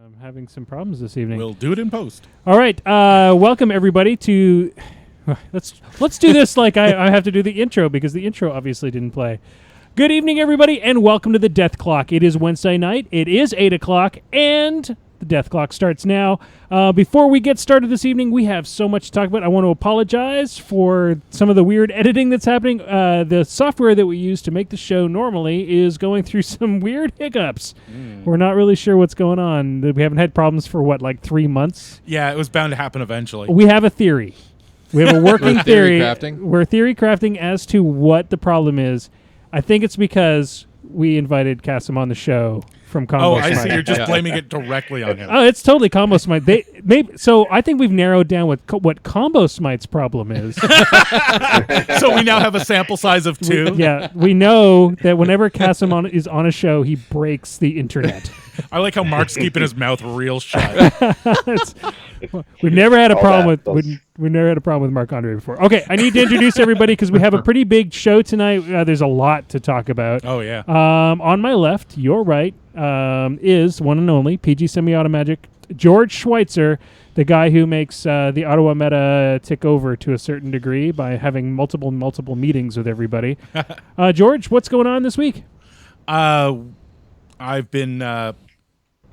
I'm having some problems this evening. We'll do it in post. All right. Welcome, everybody, to... Let's do this like I have to do the intro, because the intro obviously didn't play. Good evening, everybody, and welcome to the Death Clock. It is Wednesday night. It is 8 o'clock, and the Death Clock starts now. Before we get started this evening, we have so much to talk about. I want to apologize for some of the weird editing that's happening. The software that we use to make the show normally is going through some weird hiccups. We're not really sure what's going on. We haven't had problems for, like 3 months? Yeah, it was bound to happen eventually. We have a theory. We have a working theory. Crafting? We're theory crafting as to what the problem is. I think it's because we invited Kassem on the show from Combo I Smite. see. You're just blaming it directly on him. Oh, it's totally Combo Smite. So I think we've narrowed down what Combo Smite's problem is. So we now have a sample size of 2. We know that whenever Kassem is on a show, he breaks the internet. I like how Marc's keeping his mouth real shut. We've never had a problem with Marc Andre before. Okay, I need to introduce everybody because we have a pretty big show tonight. There's a lot to talk about. Oh, yeah. On my left, your right, is one and only PG Semi-Automagic George Schweitzer, the guy who makes the Ottawa meta tick over to a certain degree by having multiple meetings with everybody. George, what's going on this week? I've been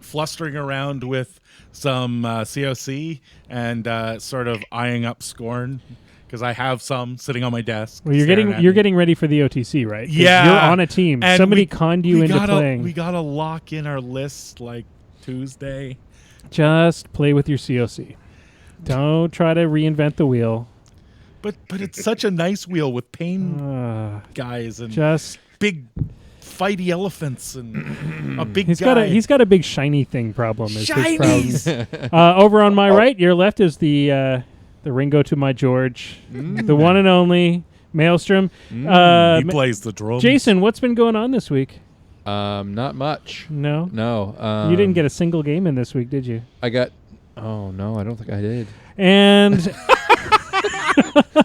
flustering around with some COC and sort of eyeing up Skorn because I have some sitting on my desk. Well, you're getting ready for the OTC, right? Yeah, you're on a team. And somebody conned you into playing. We gotta lock in our list like Tuesday. Just play with your COC. Don't try to reinvent the wheel. But it's such a nice wheel with pain guys and just big fighty elephants and a big he's guy. He's got a big shiny thing problem. Is Shinies! his problem. Over on my right, your left is the Ringo to my George, the one and only Maelstrom. He plays the drums. Jason, what's been going on this week? Not much. No? No. You didn't get a single game in this week, did you? Oh, no, I don't think I did. And...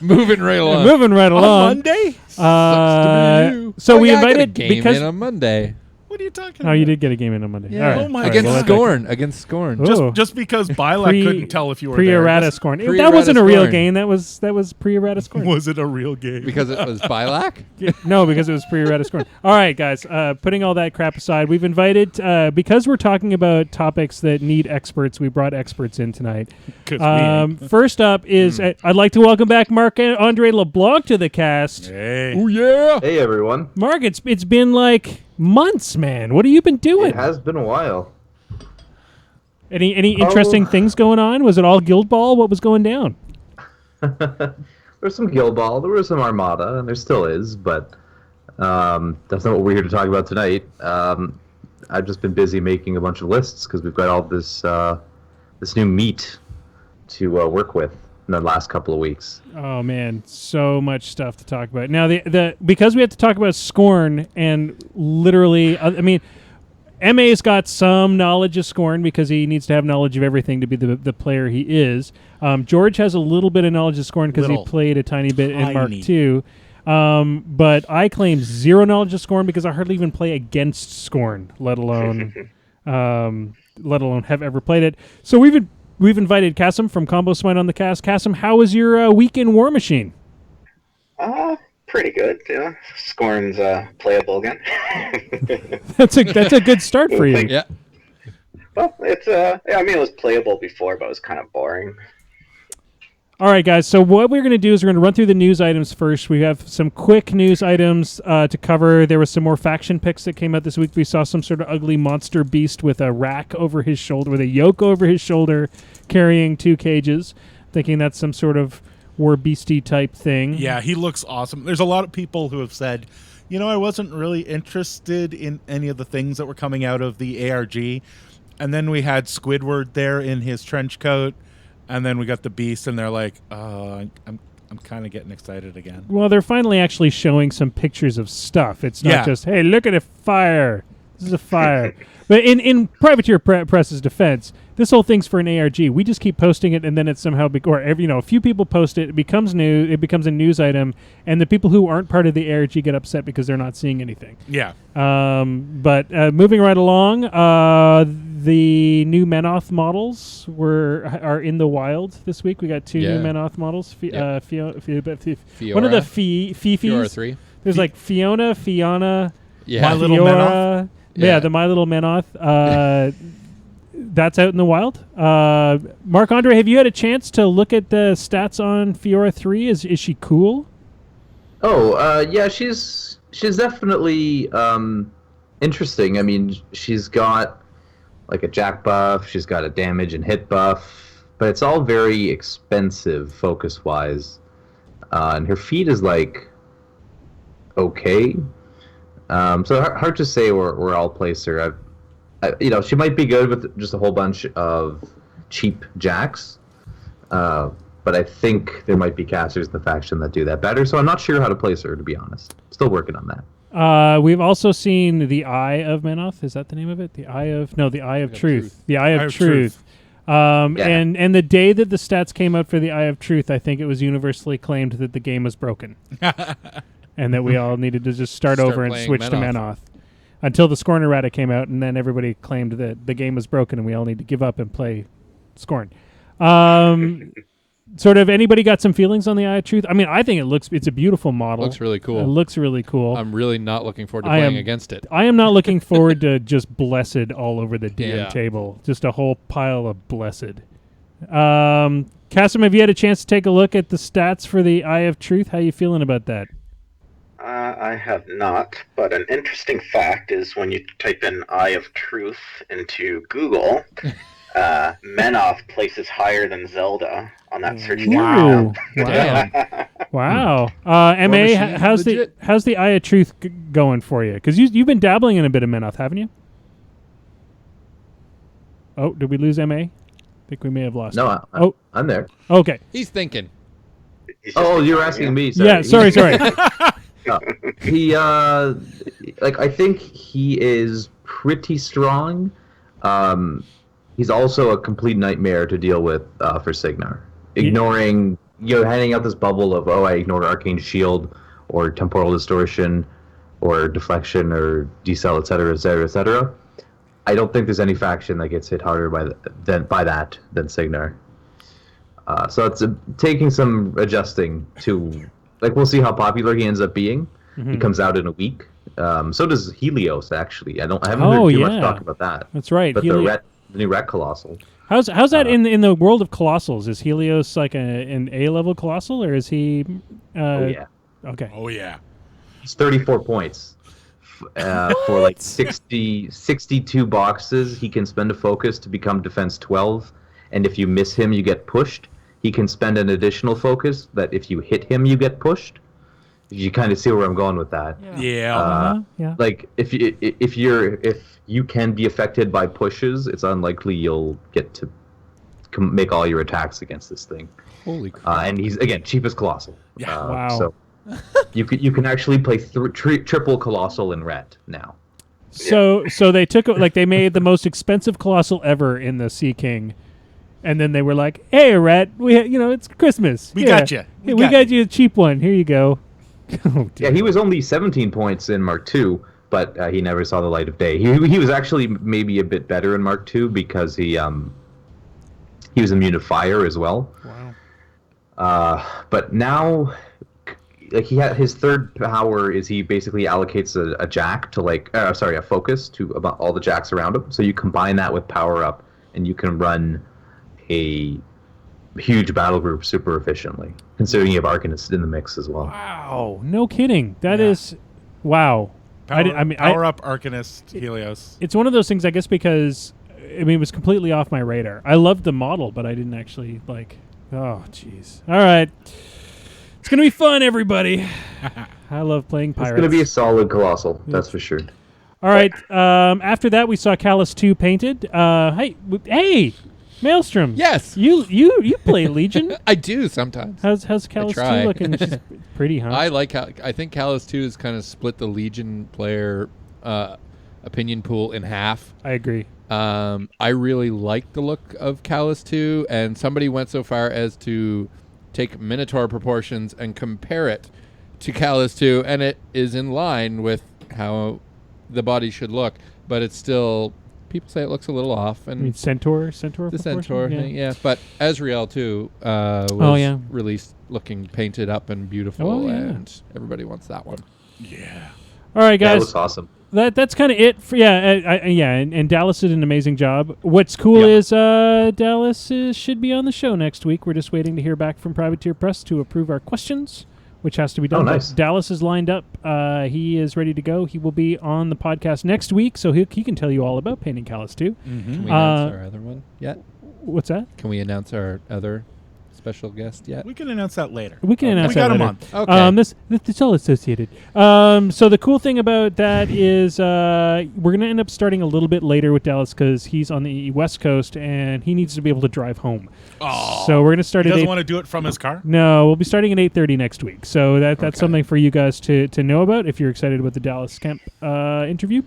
Moving right along. On Monday? So we invited... I got a game in on Monday. What are you talking about? Oh, you did get a game in on Monday. Yeah. All right. Oh my Against God. Against Skorn. Just because Bilak couldn't tell if you were there. Pre-errata Skorn. That Pre-errata wasn't a real Skorn. game. That was pre-errata Skorn. Was it a real game? Because it was Bilak? No, because it was pre-errata Skorn. All right, guys. Putting all that crap aside, we've invited, because we're talking about topics that need experts, we brought experts in tonight. First up is, I'd like to welcome back Marc Andre LeBlanc to the cast. Hey. Oh, yeah. Hey, everyone. Marc, it's been like months, man. What have you been doing? It has been a while. Any interesting things going on? Was it all Guild Ball? What was going down? There was some Guild Ball, there was some Armada, and there still is, but that's not what we're here to talk about tonight. I've just been busy making a bunch of lists because we've got all this new meat to work with in the last couple of weeks. Oh man, so much stuff to talk about. Now because we have to talk about Skorn, and literally, I mean, MA's got some knowledge of Skorn because he needs to have knowledge of everything to be the player he is. George has a little bit of knowledge of Skorn because he played a tiny bit in Mark II. But I claim zero knowledge of Skorn because I hardly even play against Skorn, let alone have ever played it. So We've invited Kassem from Combo Smite on the cast. Kassem, how was your week in War Machine? Pretty good. Yeah, Skorn's playable again. That's a good start for you. Yeah. Well, it's it was playable before, but it was kind of boring. All right, guys. So what we're going to do is we're going to run through the news items first. We have some quick news items to cover. There was some more faction picks that came out this week. We saw some sort of ugly monster beast with a rack over his shoulder, with a yoke over his shoulder, carrying 2 cages, thinking that's some sort of war beastie type thing. Yeah, he looks awesome. There's a lot of people who have said, I wasn't really interested in any of the things that were coming out of the ARG. And then we had Squidward there in his trench coat. And then we got the beast, and they're like, I'm kind of getting excited again. Well, they're finally actually showing some pictures of stuff. It's not just, hey, look at a fire. This is a fire. But in Privateer Press's defense, this whole thing's for an ARG. We just keep posting it, and then it's somehow, a few people post it, it becomes new, it becomes a news item, and the people who aren't part of the ARG get upset because they're not seeing anything. Yeah. But moving right along, the new Menoth models are in the wild this week. We got 2 new Yeah. Menoth models. Yeah. Fiora. One of the Fifis. Fiora 3. There's like Fiona, Yeah. My Little Fiora. Yeah, Yeah. the My Little Menoth. That's out in the wild. Marc-Andre, have you had a chance to look at the stats on Fiora 3? Is she cool? Oh, yeah, she's definitely interesting. I mean, she's got like a jack buff, she's got a damage and hit buff, but it's all very expensive focus-wise. And her feed is like okay. So hard to say where I'll place her. She might be good with just a whole bunch of cheap jacks. But I think there might be casters in the faction that do that better, so I'm not sure how to place her, to be honest. Still working on that. We've also seen the Eye of Menoth. Is that the name of it? The Eye of Truth. The Eye of Truth. Yeah. And the day that the stats came out for the Eye of Truth, I think it was universally claimed that the game was broken, and that we all needed to just start over and playing switch to Menoth. Until the Scorn errata came out, and then everybody claimed that the game was broken and we all need to give up and play Scorn. Sort of, anybody got some feelings on the Eye of Truth? I mean, I think it's a beautiful model. Looks really cool. It looks really cool. I'm really not looking forward to playing against it. I am not looking forward to just blessed all over the damn Yeah. table. Just a whole pile of blessed. Kassem, have you had a chance to take a look at the stats for the Eye of Truth? How you feeling about that? I have not, but an interesting fact is when you type in Eye of Truth into Google, Menoth places higher than Zelda on that search term. Wow. Damn. Wow. MA, machine, how's legit. the Eye of Truth going for you? Because you've been dabbling in a bit of Menoth, haven't you? Oh, did we lose MA? I think we may have lost him. No, I'm there. Okay. He's thinking. He's just Oh, you're ignoring asking you. me. Sorry. Yeah, sorry. He I think he is pretty strong. He's also a complete nightmare to deal with for Signar. Ignoring, handing out this bubble of, I ignored Arcane Shield or Temporal Distortion or Deflection or Decel, etc., etc., etc. I don't think there's any faction that gets hit harder by that than Signar. So it's taking some adjusting to, we'll see how popular he ends up being. Mm-hmm. He comes out in a week. So does Helios, actually. I haven't heard too much talk about that. That's right. But the new Ret Colossal. How's that in the world of Colossals? Is Helios like an A-level Colossal, or is he... Oh, yeah. Okay. Oh, yeah. He's 34 points. For 62 boxes, he can spend a focus to become defense 12. And if you miss him, you get pushed. He can spend an additional focus that if you hit him, you get pushed. You kind of see where I'm going with that. Yeah. Yeah. Like if you can be affected by pushes, it's unlikely you'll get to make all your attacks against this thing. Holy crap. And he's again cheapest colossal. Yeah. Wow. So you can actually play triple colossal in Ret now. So they took they made the most expensive Colossal ever in the Sea King, and then they were like, "Hey, Ret, it's Christmas. We got you. We got you a cheap one. Here you go." Oh, dear. Yeah, he was only 17 points in Mark II, but he never saw the light of day. He was actually maybe a bit better in Mark II because he was immune to fire as well. Wow. But now, his third power is he basically allocates a jack to a focus to about all the jacks around him. So you combine that with power up, and you can run a huge battle group super efficiently, considering you have Arcanist in the mix as well. Wow. No kidding. That is, wow. Power up Arcanist Helios. It's one of those things, I guess, because it was completely off my radar. I loved the model, but I didn't actually oh, jeez. All right. It's going to be fun, everybody. I love playing Pirates. It's going to be a solid Colossal, that's for sure. All right. After that, we saw Callus 2 painted. Hey, Maelstrom. Yes. You play Legion. I do sometimes. How's Callus 2 try. looking? She's pretty, huh? I think Callus 2 has kind of split the Legion player opinion pool in half. I agree. I really like the look of Callus 2, and somebody went so far as to take Minotaur proportions and compare it to Callus 2, and it is in line with how the body should look, but it's still people say it looks a little off. And I mean, Centaur the proportion? Centaur thing, yeah. But Azrael too was released looking painted up and beautiful, and everybody wants that one. Yeah. All right, guys. That looks awesome. That's kind of it for and Dallas did an amazing job. What's cool is Dallas should be on the show next week. We're just waiting to hear back from Privateer Press to approve our questions, which has to be done. Oh, nice. Dallas is lined up. He is ready to go. He will be on the podcast next week, so he can tell you all about painting Callus too. Mm-hmm. Can we announce our other one yet? What's that? Can we announce our other special guest yet? We can announce that later. We can announce that We got later. a month. Okay. This it's all associated. So the cool thing about that is we're going to end up starting a little bit later with Dallas because he's on the West Coast and he needs to be able to drive home. Oh, So we're going to start he at doesn't 8. want to do it from his car? No, we'll be starting at 8:30 next week. So that's something for you guys to know about if you're excited about the Dallas Kemp interview.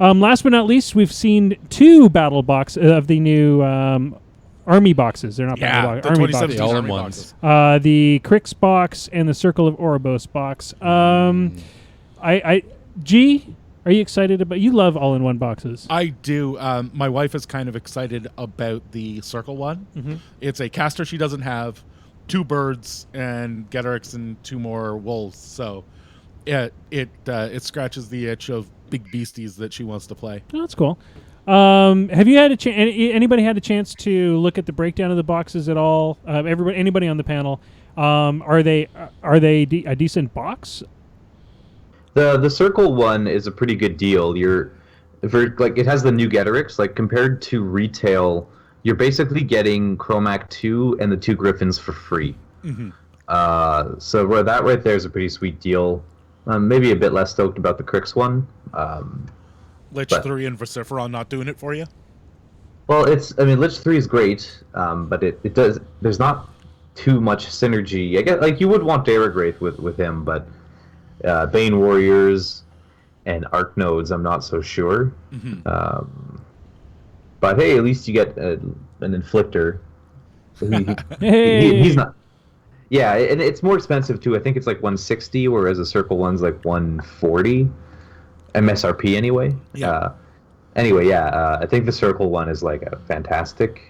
Last but not least, we've seen 2 battle box of the new Army boxes. They're not battle box. The Army 2017 boxes. all in Army ones. boxes. The Crix box and the Circle of Ouroboros box. G, are you excited about? You love all-in-one boxes. I do. My wife is kind of excited about the circle one. Mm-hmm. It's a caster she doesn't have, 2 birds, and Getorix and 2 more wolves. So it scratches the itch of big beasties that she wants to play. Oh, that's cool. Have you had anybody had a chance to look at the breakdown of the boxes at all? Anybody on the panel? Are they a decent box? The circle one is a pretty good deal. It has the new Getorix. Like compared to retail, you're basically getting Chromac 2 and the 2 Griffins for free. Mm-hmm. So that right there is a pretty sweet deal. Maybe a bit less stoked about the Crix one. Lich 3 and Vociferon not doing it for you? Well, Lich 3 is great, but there's not too much synergy. I guess like you would want Derek Wraith with him, but Bane Warriors and Arc Nodes, I'm not so sure. Mm-hmm. But hey, at least you get an Inflictor. So he's not. Yeah, and it's more expensive too. I think it's like 160, whereas a Circle one's like 140. MSRP anyway. Yeah. I think the Circle one is like a fantastic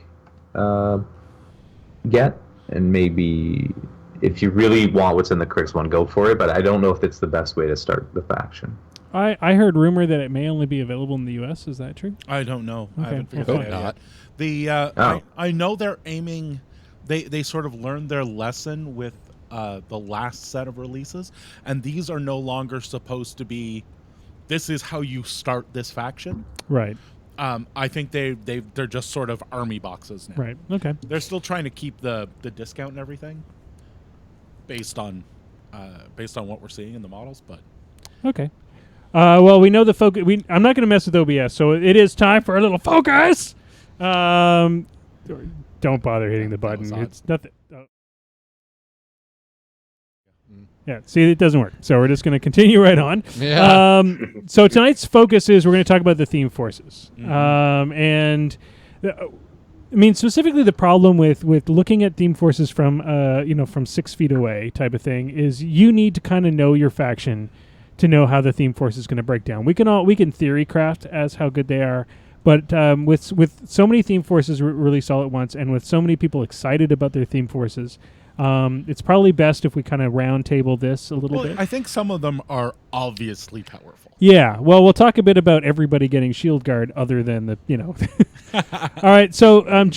get, and maybe if you really want what's in the Crix one, go for it. But I don't know if it's the best way to start the faction. I heard rumor that it may only be available in the U.S. Is that true? I don't know. Okay. I haven't figured Hope that out not. yet. I know they're aiming. They sort of learned their lesson with the last set of releases, and these are no longer supposed to be. This is how you start this faction. Right. I think they're just sort of army boxes now. Right. Okay. They're still trying to keep the discount and everything based on what we're seeing in the models, but Okay. Well, we know the focus. I'm not going to mess with OBS, so it is time for a little focus. Don't bother hitting the button. was odd. It's nothing. Yeah, see, it doesn't work. So we're just going to continue right on. Yeah. So tonight's focus is we're going to talk about the theme forces. Mhm. Specifically the problem with looking at theme forces from 6 feet away type of thing is you need to kind of know your faction to know how the theme force is going to break down. We can theory craft as how good they are, but with so many theme forces released all at once, and with so many people excited about their theme forces, it's probably best if we kind of round table this a little bit. I think some of them are obviously powerful. Yeah, well, we'll talk a bit about everybody getting shield guard other than the. All right, so from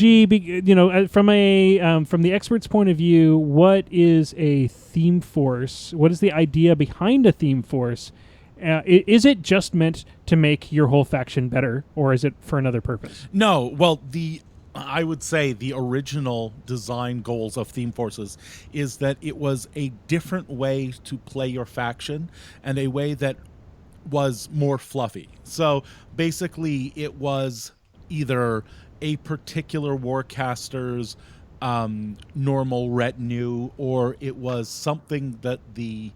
the expert's point of view, what is a theme force? What is the idea behind a theme force? Is it just meant to make your whole faction better, or is it for another purpose? No, well, I would say the original design goals of theme forces is that it was a different way to play your faction and a way that was more fluffy. So basically it was either a particular warcaster's normal retinue, or it was something that the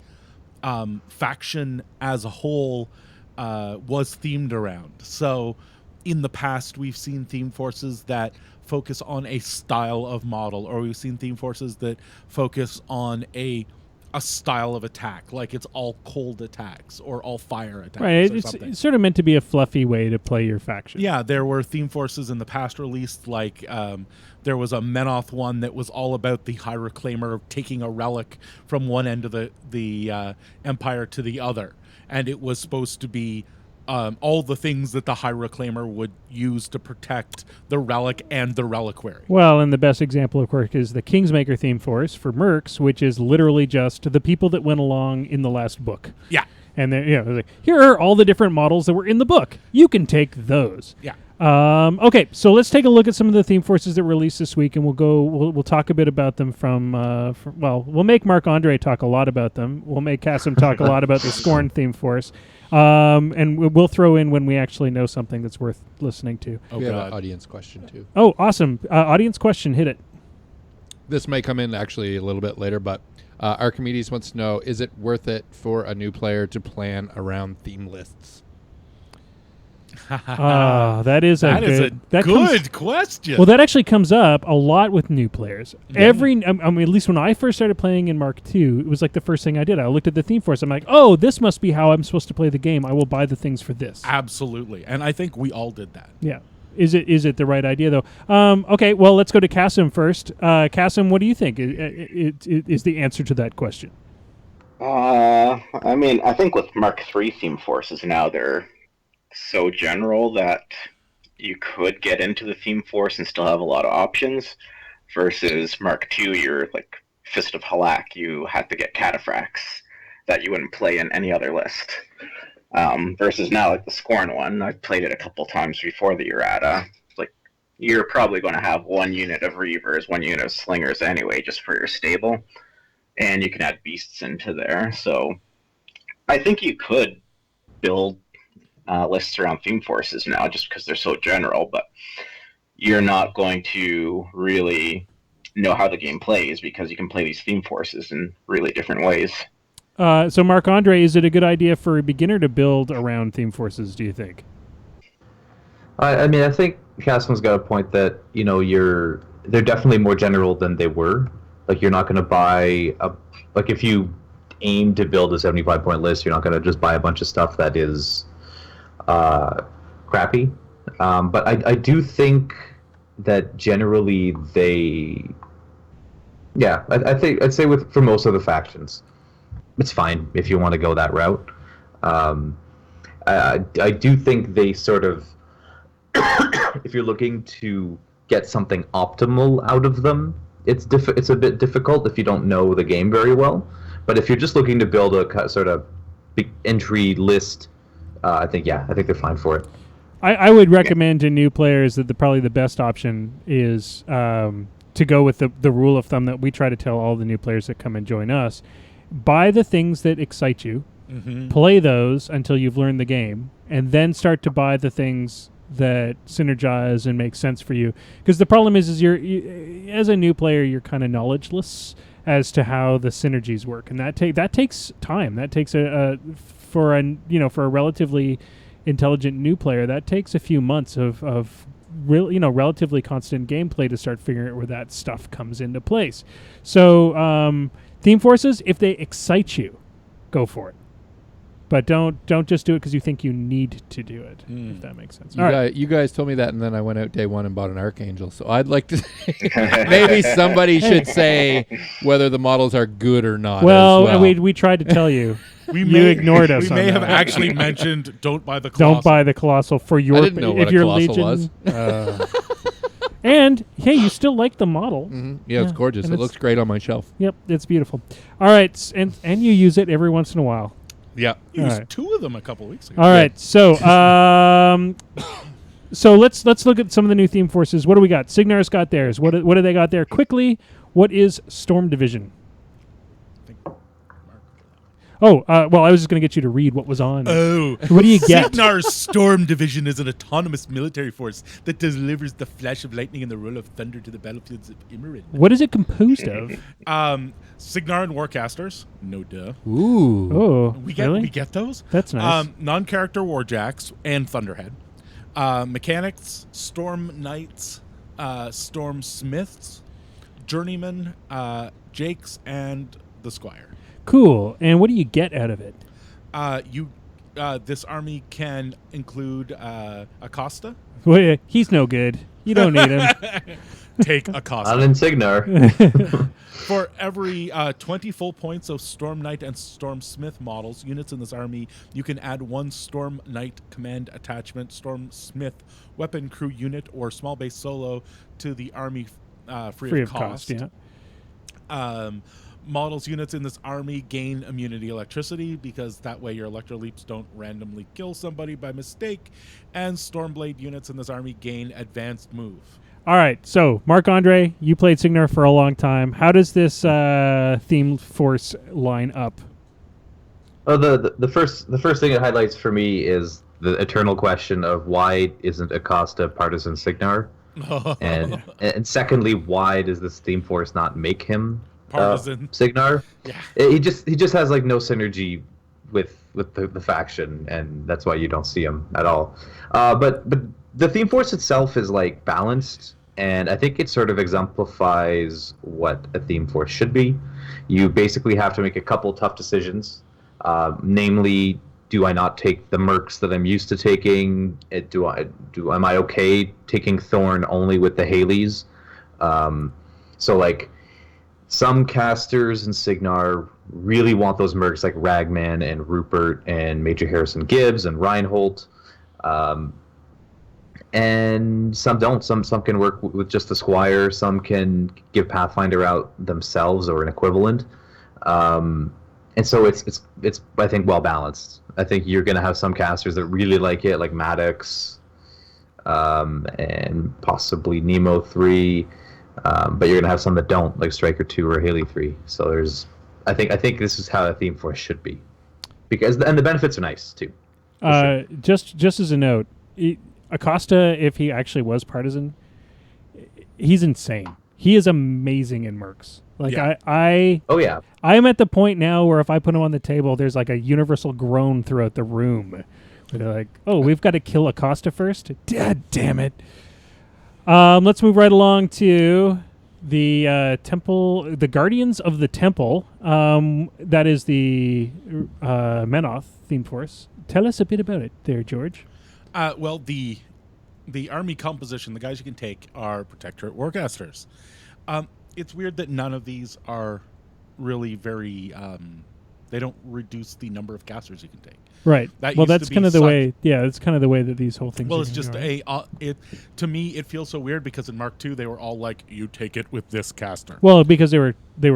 faction as a whole was themed around. So in the past, we've seen theme forces that focus on a style of model, or we've seen theme forces that focus on a a style of attack, like it's all cold attacks or all fire attacks. Right, or it's something. sort of meant to be a fluffy way to play your faction. Yeah, there were theme forces in the past release, like there was a Menoth one that was all about the High Reclaimer taking a relic from one end of the Empire to the other, and it was supposed to be all the things that the High Reclaimer would use to protect the relic and the reliquary. Well, and the best example, of course, is the Kingsmaker theme force for Mercs, which is literally just the people that went along in the last book. Yeah. And then, like, here are all the different models that were in the book. You can take those. Yeah. Okay, so let's take a look at some of the theme forces that were released this week, and we'll talk a bit about them we'll make Marc-Andre talk a lot about them. We'll make Kassem talk a lot about the Skorn theme force. And we'll throw in when we actually know something that's worth listening to. We have an audience question, too. Oh, awesome. Audience question, hit it. This may come in actually a little bit later, but Archimedes wants to know, is it worth it for a new player to plan around theme lists? That is a good question. Well, that actually comes up a lot with new players. Yeah. At least when I first started playing in Mark II, it was like the first thing I did. I looked at the theme force. I'm like, oh, this must be how I'm supposed to play the game. I will buy the things for this. Absolutely. And I think we all did that. Yeah. Is it the right idea, though? Okay, well, let's go to Kassem first. Kassem, what do you think is the answer to that question? I think with Mark III theme forces now, they're so general that you could get into the theme force and still have a lot of options, versus Mark II, you're like Fist of Halak, you had to get cataphracts that you wouldn't play in any other list. Versus now, like the Skorn one, I've played it a couple times before the errata. Like, you're probably going to have one unit of Reavers, one unit of Slingers anyway, just for your stable, and you can add beasts into there. So I think you could build lists around theme forces now, just because they're so general, but you're not going to really know how the game plays because you can play these theme forces in really different ways. So Marc-Andre, is it a good idea for a beginner to build around theme forces, do you think? I think Kassem's got a point that, they're definitely more general than they were. Like, you're not going to buy if you aim to build a 75-point list, you're not going to just buy a bunch of stuff that is crappy. But I do think that generally I'd say for most of the factions, it's fine if you want to go that route. I do think they sort of, if you're looking to get something optimal out of them, it's a bit difficult if you don't know the game very well. But if you're just looking to build a sort of big entry list, I think they're fine for it. I would recommend to new players that probably the best option is to go with the rule of thumb that we try to tell all the new players that come and join us. Buy the things that excite you, play those until you've learned the game, and then start to buy the things that synergize and make sense for you. Because the problem is you as a new player, you're kind of knowledgeless as to how the synergies work, and that takes time. That takes for a relatively intelligent new player, that takes a few months of relatively constant gameplay to start figuring out where that stuff comes into place. So theme forces, if they excite you, go for it. But don't just do it because you think you need to do it, if that makes sense. You guys told me that, and then I went out day one and bought an Archangel. So I'd like to say maybe somebody should say whether the models are good or not. Well. We tried to tell you. You ignored us. We may have actually mentioned don't buy the Colossal. Don't buy the Colossal for your. I didn't know what a Colossal was. And hey, you still like the model. Mm-hmm. Yeah, it's gorgeous. It looks great on my shelf. Yep, it's beautiful. All right, and you use it every once in a while. Yeah, you used 2 of them a couple weeks ago. All right, so so let's look at some of the new theme forces. What do we got? Signar's got theirs. What do they got there? Quickly, what is Storm Division? Oh, well, I was just going to get you to read what was on. Oh. What do you get? Signar's Storm Division is an autonomous military force that delivers the flash of lightning and the roll of thunder to the battlefields of Immerin. What is it composed of? Signar and Warcasters. No duh. Ooh. Oh, we really? get those? That's nice. Non-character Warjacks and Thunderhead. Mechanics, Storm Knights, Storm Smiths, Journeymen, Jakes, and the Squire. Cool. And what do you get out of it? This army can include Acosta. Well, he's no good. You don't need him. Take Acosta. Not in Signar. For every 20 full points of Storm Knight and Storm Smith models, units in this army, you can add one Storm Knight command attachment, Storm Smith weapon crew unit, or small base solo to the army free of cost. Yeah. Models units in this army gain immunity electricity because that way your electroleaps don't randomly kill somebody by mistake, and Stormblade units in this army gain advanced move. All right, so Marc-Andre, you played Signar for a long time. How does this theme force line up? Oh, the first thing it highlights for me is the eternal question of why isn't Acosta partisan Signar, and secondly, why does this theme force not make him partisan Signar? Yeah, he just has like no synergy with the faction, and that's why you don't see him at all. But the theme force itself is like balanced, and I think it sort of exemplifies what a theme force should be. You basically have to make a couple tough decisions, namely, do I not take the mercs that I'm used to taking? Am I okay taking Thorn only with the Haleys? So like some casters in Signar really want those mercs like Ragman and Rupert and Major Harrison Gibbs and Reinhold. And some don't. Some can work with just the Squire. Some can give Pathfinder out themselves or an equivalent. And so it's I think well balanced. I think you're going to have some casters that really like it, like Maddox, and possibly Nemo 3. But you're going to have some that don't, like Striker 2 or Haley 3. So I think this is how a theme force should be, and the benefits are nice too. Sure. Just as a note. Acosta, if he actually was partisan, he's insane. He is amazing in mercs. Like I I'm at the point now where if I put him on the table, there's like a universal groan throughout the room. Where they're like, "Oh, we've got to kill Acosta first? Dad, damn it!" Let's move right along to the temple, the Guardians of the Temple. That is the Menoth theme force. Tell us a bit about it, there, George. Well, the army composition, the guys you can take are Protectorate Warcasters. It's weird that none of these are really very... they don't reduce the number of casters you can take. Right. Well, that's kind of the way... Yeah, that's kind of the way that these whole things Well, are it's just to me, it feels so weird because in Mark II, they were all like, you take it with this caster. Well, because they were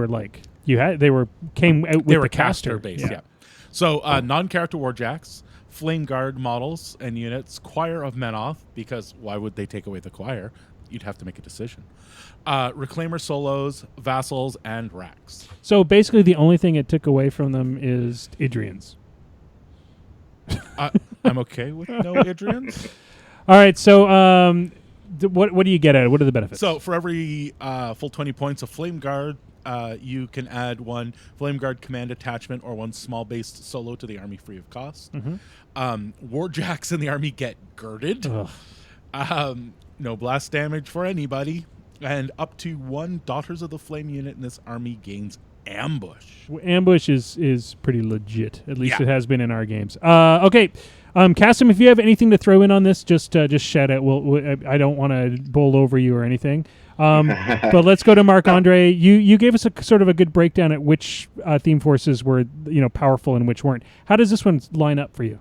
like... came out with they were the caster based, yeah. So, non-character Warjacks, Flame Guard models and units, Choir of Menoth, because why would they take away the choir? You'd have to make a decision. Reclaimer solos, vassals, and racks. So basically the only thing it took away from them is Idrians. I'm okay with no Idrians. All right, so what do you get out of it? What are the benefits? So for every full 20 points of Flame Guard, you can add one Flame Guard command attachment or one small-based solo to the army free of cost. Mm-hmm. Warjacks in the army get girded. No blast damage for anybody. And up to one Daughters of the Flame unit in this army gains Ambush. Ambush is pretty legit. At least it has been in our games. Okay. Kassem, if you have anything to throw in on this, just shout out. I don't want to bowl over you or anything. But let's go to Marc-Andre. You gave us a sort of a good breakdown at which theme forces were powerful and which weren't. How does this one line up for you?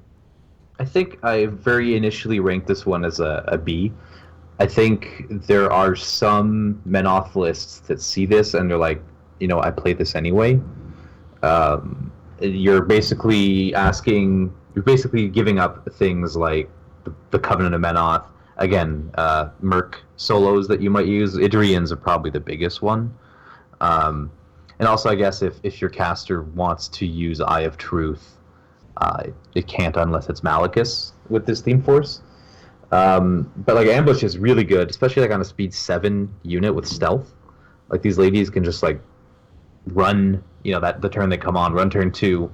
I think I very initially ranked this one as a B. I think there are some Menoth lists that see this and they're like, I play this anyway. You're basically giving up things like the Covenant of Menoth. Again, Merc solos that you might use. Idrians are probably the biggest one. And also, I guess, if your caster wants to use Eye of Truth, it can't unless it's Malekith with this theme force. But like Ambush is really good, especially like on a speed 7 unit with stealth. Like these ladies can just like run, the turn they come on, run turn 2,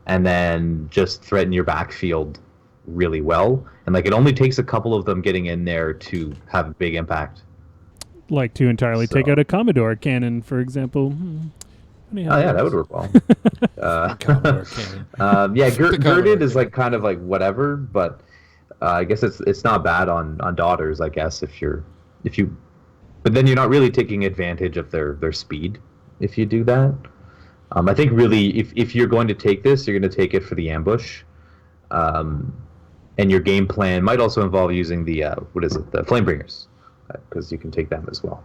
and then just threaten your backfield really well. And like it only takes a couple of them getting in there to have a big impact. Like to entirely take out a Commodore cannon, for example. Funny Oh how yeah, that would work well. Condor cannon. Yeah, The Condor girded is cannon. like kind of like whatever, but I guess it's not bad on daughters. I guess if you, but then you're not really taking advantage of their speed if you do that. I think really if you're going to take this, you're going to take it for the ambush, um, and your game plan might also involve using the the Flamebringers, because you can take them as well.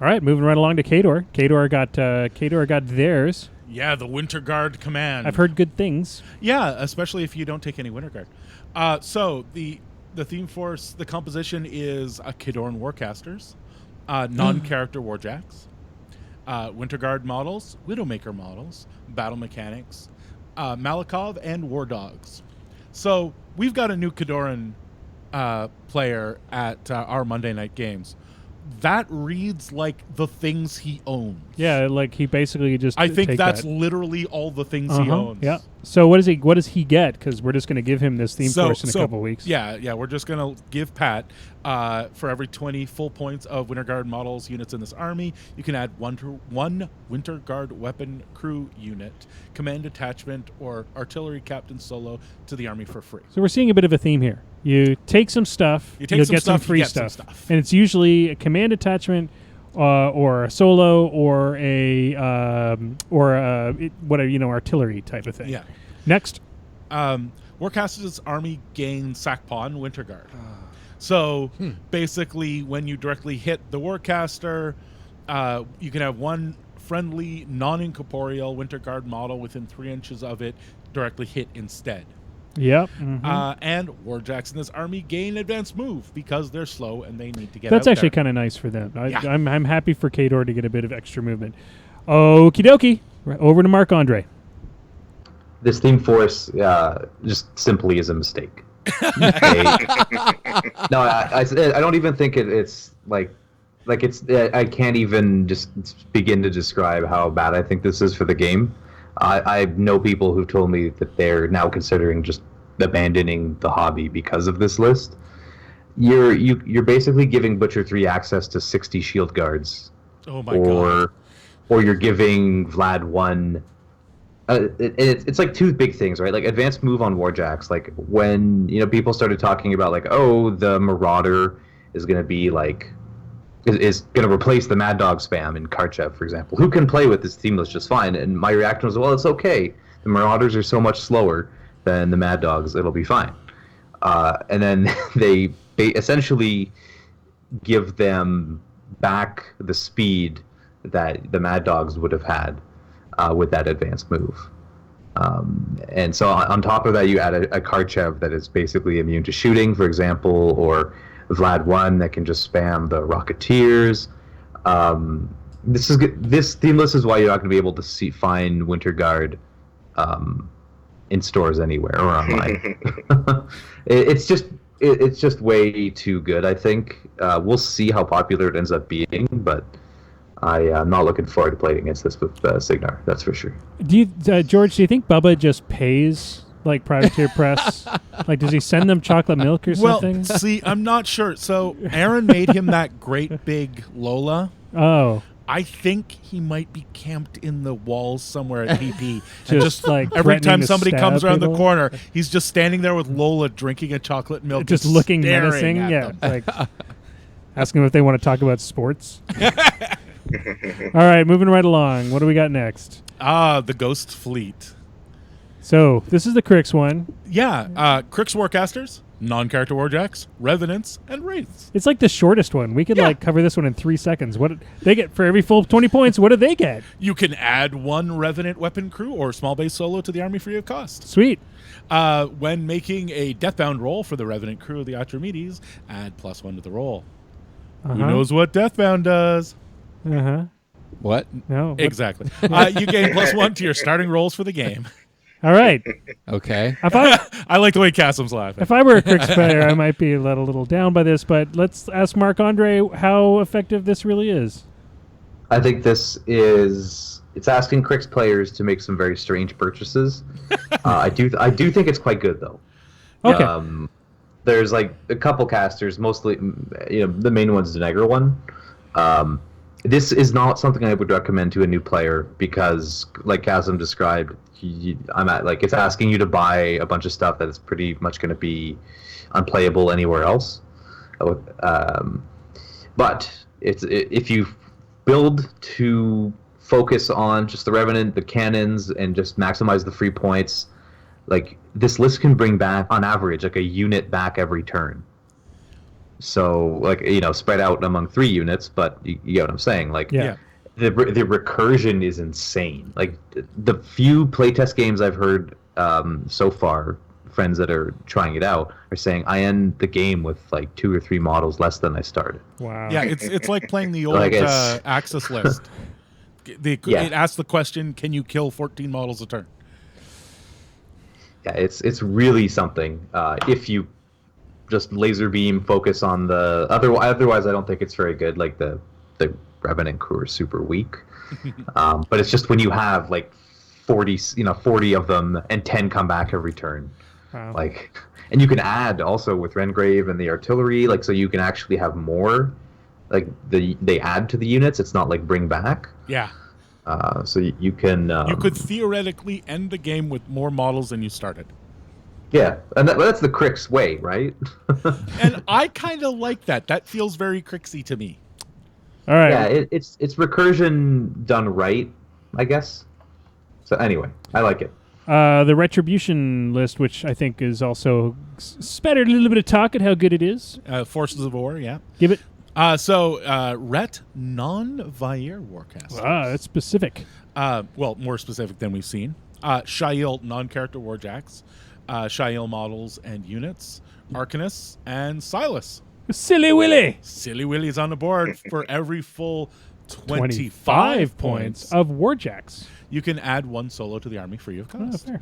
All right, moving right along to Kador. Kador got theirs. Yeah, the Winter Guard command. I've heard good things. Yeah, especially if you don't take any Winter Guard. So the theme force, the composition is Kadoran Warcasters, non-character Warjacks, Winter Guard models, Widowmaker models, battle mechanics, Malikov, and War Dogs. So we've got a new Kadoran player at our Monday night games. That reads like the things he owns. Yeah, like he basically just. I think take that's that. literally all the things he owns. Yeah. So what does he get? Because we're just going to give him this theme force in a couple weeks. Yeah, we're just going to give Pat, for every 20 full points of Winter Guard models units in this army, you can add one Winter Guard weapon crew unit, command detachment, or artillery captain solo to the army for free. So we're seeing a bit of a theme here. You take some stuff, You take you'll some get some stuff, you free get some stuff. stuff. And it's usually a command attachment, or a solo, or artillery type of thing. Yeah. Next. Warcaster's army gains Sakpa and Winter Guard. So basically, when you directly hit the Warcaster, you can have one friendly, non-incorporeal Winter Guard model within 3 inches of it directly hit instead. Yep. And Warjacks in this army gain advanced move because they're slow and they need to get That's out actually there. kind of nice for them. Yeah. I'm happy for Kador to get a bit of extra movement. Okie dokie. Over to Marc Andre. This theme force just simply is a mistake. No, I don't even think it's like it's. I can't even just begin to describe how bad I think this is for the game. I know people who've told me that they're now considering just abandoning the hobby because of this list. You're basically giving Butcher 3 access to 60 shield guards. Oh my god. Or you're giving Vlad 1. It's like two big things, right? Like advanced move on Warjacks. Like when people started talking about like, oh, the Marauder is going to be like is going to replace the Mad Dog spam in Karchev, for example. Who can play with this team list just fine? And my reaction was, well, it's okay. The Marauders are so much slower than the Mad Dogs; it'll be fine. And then they essentially give them back the speed that the Mad Dogs would have had with that advanced move. And so on top of that, you add a Karchev that is basically immune to shooting, for example, or Vlad 1 that can just spam the Rocketeers. This theme list is why you're not going to be able to find Winter Guard in stores anywhere or online. It's just way too good, I think. We'll see how popular it ends up being, but I'm not looking forward to playing against this with Signar, that's for sure. George, do you think Bubba just pays like Privateer Press? Like, does he send them chocolate milk or something? Well, see, I'm not sure. So Aaron made him that great big Lola. Oh. I think he might be camped in the walls somewhere at PP. Just like every threatening time to somebody stab comes around the people? corner, he's just standing there with Lola drinking a chocolate milk, Just and looking staring menacing. at Yeah. them. Like asking them if they want to talk about sports. All right, moving right along. What do we got next? The Ghost Fleet. So this is the Crix one. Yeah, Crix Warcasters, non-character Warjacks, Revenants, and Wraiths. It's like the shortest one. We could like cover this one in 3 seconds. What they get for every full 20 points? What do they get? You can add one Revenant weapon crew or small base solo to the army free of cost. Sweet. When making a Deathbound roll for the Revenant crew of the Atramedes, add +1 to the roll. Who knows what Deathbound does? What? No. What? Exactly. You gain +1 to your starting rolls for the game. All right. Okay. I like the way Kassem's laughing. If I were a Crix player, I might be let a little down by this, but let's ask Marc Andre how effective this really is. I think it's asking Crix players to make some very strange purchases. I do think it's quite good though. Okay. There's like a couple casters, mostly the main one's the Dagger one. this is not something I would recommend to a new player because, like Kassem described, it's asking you to buy a bunch of stuff that is pretty much going to be unplayable anywhere else. But if you build to focus on just the Revenant, the cannons, and just maximize the free points, like this list can bring back on average like a unit back every turn. So like spread out among 3 units, but you get what I'm saying. Like Yeah. the recursion is insane. Like the few playtest games I've heard so far, friends that are trying it out are saying I end the game with like 2 or 3 models less than I started. Wow. Yeah, it's like playing the old Like Axis list. It asks the question, can you kill 14 models a turn? Yeah, it's really something. If you just laser beam focus on the otherwise I don't think it's very good. Like the Revenant crew are super weak. But it's just when you have like 40 of them and 10 come back every turn. Wow. Like, and you can add also with Rengrave and the artillery, like so you can actually have more. Like they add to the units. It's not like bring back. Yeah. So you can. You could theoretically end the game with more models than you started. Yeah, and that's the Crix way, right? And I kind of like that. That feels very Crixy to me. All right. Yeah, it's recursion done right, I guess. So anyway, I like it. The Retribution list, which I think is also spattered a little bit of talk at how good it is. Forces of War, yeah. Give it. Ret non-Vair Warcast. That's specific. Well, more specific than we've seen. Shail non-character Warjacks. Shail models and units. Arcanus and Silas. Silly Willy. Silly Willy's on the board for every full 25 points of Warjacks. You can add 1 solo to the army free of cost. fair.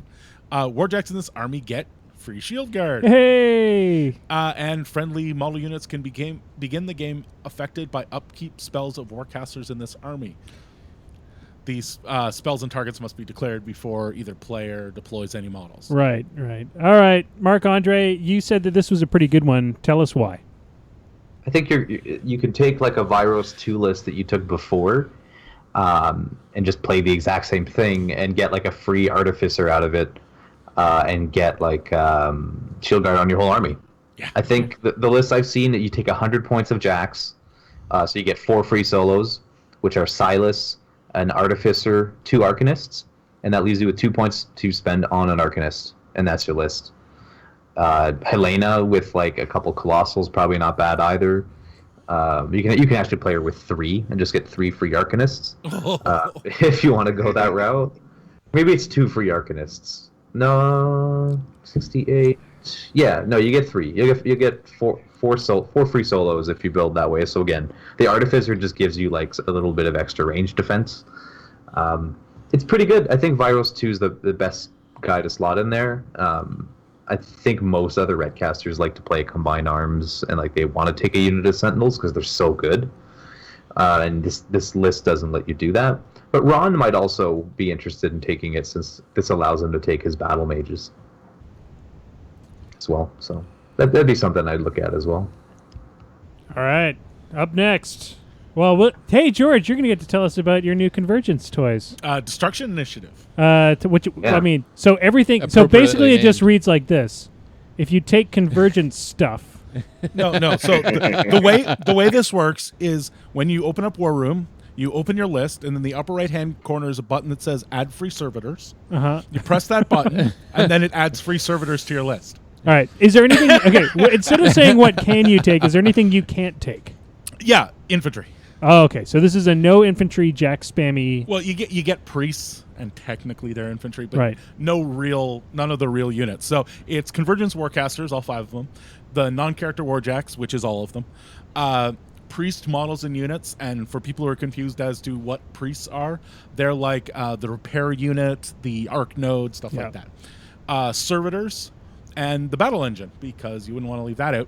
Warjacks in this army get free shield guard. Hey. And friendly model units can begin the game affected by upkeep spells of warcasters in this army. These spells and targets must be declared before either player deploys any models. Right. All right. Marc-Andre, you said that this was a pretty good one. Tell us why. I think you could take like a Viros 2 list that you took before, and just play the exact same thing and get like a free artificer out of it, and get like shield guard on your whole army. Yeah. I think the list I've seen that you take 100 points of Jacks, so you get 4 free solos, which are Silas, an artificer, 2 arcanists, and that leaves you with 2 points to spend on an arcanist, and that's your list. Helena with like a couple colossals, probably not bad either. You can actually play her with 3 and just get 3 free arcanists, if you want to go that route. Maybe it's 2 free arcanists. No, 68. Yeah, no, you get 3. You get four free solos if you build that way. So again, the artificer just gives you like a little bit of extra range defense. It's pretty good. I think Viros 2 is the best guy to slot in there. I think most other Redcasters like to play combined arms and like they want to take a unit of Sentinels because they're so good. And this list doesn't let you do that. But Ron might also be interested in taking it since this allows him to take his battle mages as well. So that'd be something I'd look at as well. All right. Up next. Well, hey, George, you're going to get to tell us about your new Convergence toys. Destruction Initiative. I mean, so everything. So basically, it just reads like this: if you take Convergence stuff. No. So the way this works is when you open up War Room, you open your list, and in the upper right-hand corner is a button that says Add Free Servitors. You press that button, and then it adds free servitors to your list. All right. Is there anything? Okay. Instead of saying what can you take, is there anything you can't take? Yeah, infantry. Oh, okay. So this is a no infantry jack spammy. Well, you get priests, and technically they're infantry, but Right. none of the real units. So it's Convergence Warcasters, all 5 of them, the non-character Warjacks, which is all of them, priest models and units, and for people who are confused as to what priests are, they're like the repair unit, the arc node, stuff like that. Servitors, and the battle engine, because you wouldn't want to leave that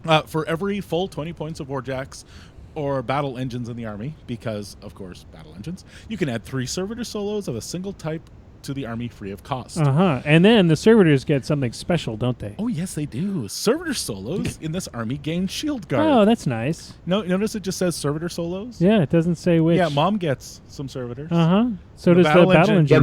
out. For every full 20 points of Warjacks or battle engines in the army, because, of course, battle engines, you can add 3 servitor solos of a single type to the army free of cost. And then the servitors get something special, don't they? Oh, yes, they do. Servitor solos in this army gain shield guard. Oh, that's nice. No, notice it just says servitor solos? Yeah, it doesn't say which. Yeah, Mom gets some servitors. So does the battle engine.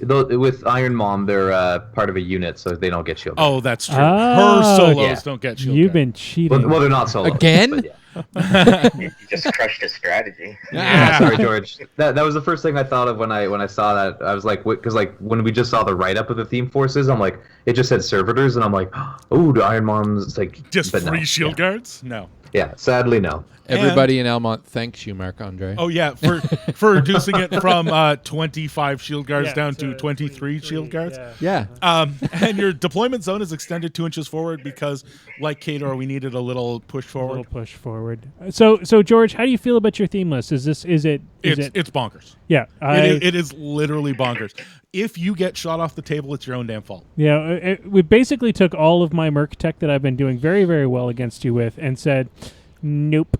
but with Iron Mom, they're part of a unit, so they don't get shield guard. Oh, that's true. Her solos don't get shield You've guard. been cheating. Well, they're not solos. Again? but yeah. You just crushed his strategy. Yeah, sorry, George. That was the first thing I thought of when I saw that. I was like, because like when we just saw the write up of the theme forces, I'm like, it just said servitors, and I'm like, oh, the Iron Mom's like Just but free no. shield guards? No. Yeah, sadly no. Everybody in Almont thanks you, Marc Andre. Oh, yeah, for reducing it from 25 shield guards down to 23 shield guards. Yeah. And your deployment zone is extended 2 inches forward because, like Kador, we needed a little push forward. So George, how do you feel about your theme list? It's bonkers. Yeah. It is literally bonkers. If you get shot off the table, it's your own damn fault. Yeah. We basically took all of my Merc tech that I've been doing very, very well against you with and said, nope.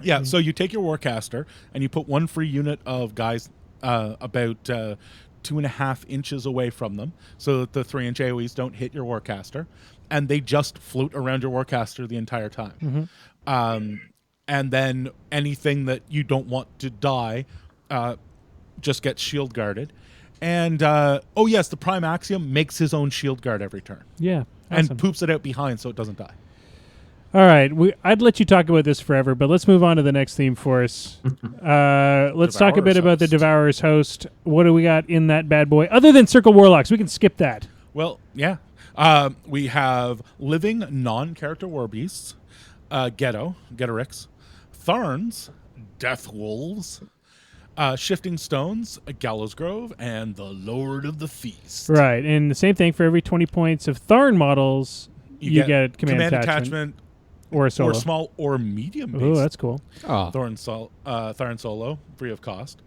Yeah, so you take your Warcaster and you put one free unit of guys about 2.5 inches away from them so that the 3-inch AoEs don't hit your Warcaster, and they just float around your Warcaster the entire time. And then anything that you don't want to die just gets shield guarded. And, oh yes, the Prime Axiom makes his own shield guard every turn. Yeah, awesome. And poops it out behind so it doesn't die. All right, I'd let you talk about this forever, but let's move on to the next theme force. Let's talk a bit about the Devourer's Host. What do we got in that bad boy? Other than Circle Warlocks, we can skip that. Well, yeah. We have living non-character war beasts, Ghettorix, Tharns, Death Wolves, Shifting Stones, Gallows Grove, and the Lord of the Feast. Right, and the same thing for every 20 points of Tharn models, you get command attachment. Or a solo. Or small or medium base. Oh, that's cool. Tharn Solo, free of cost.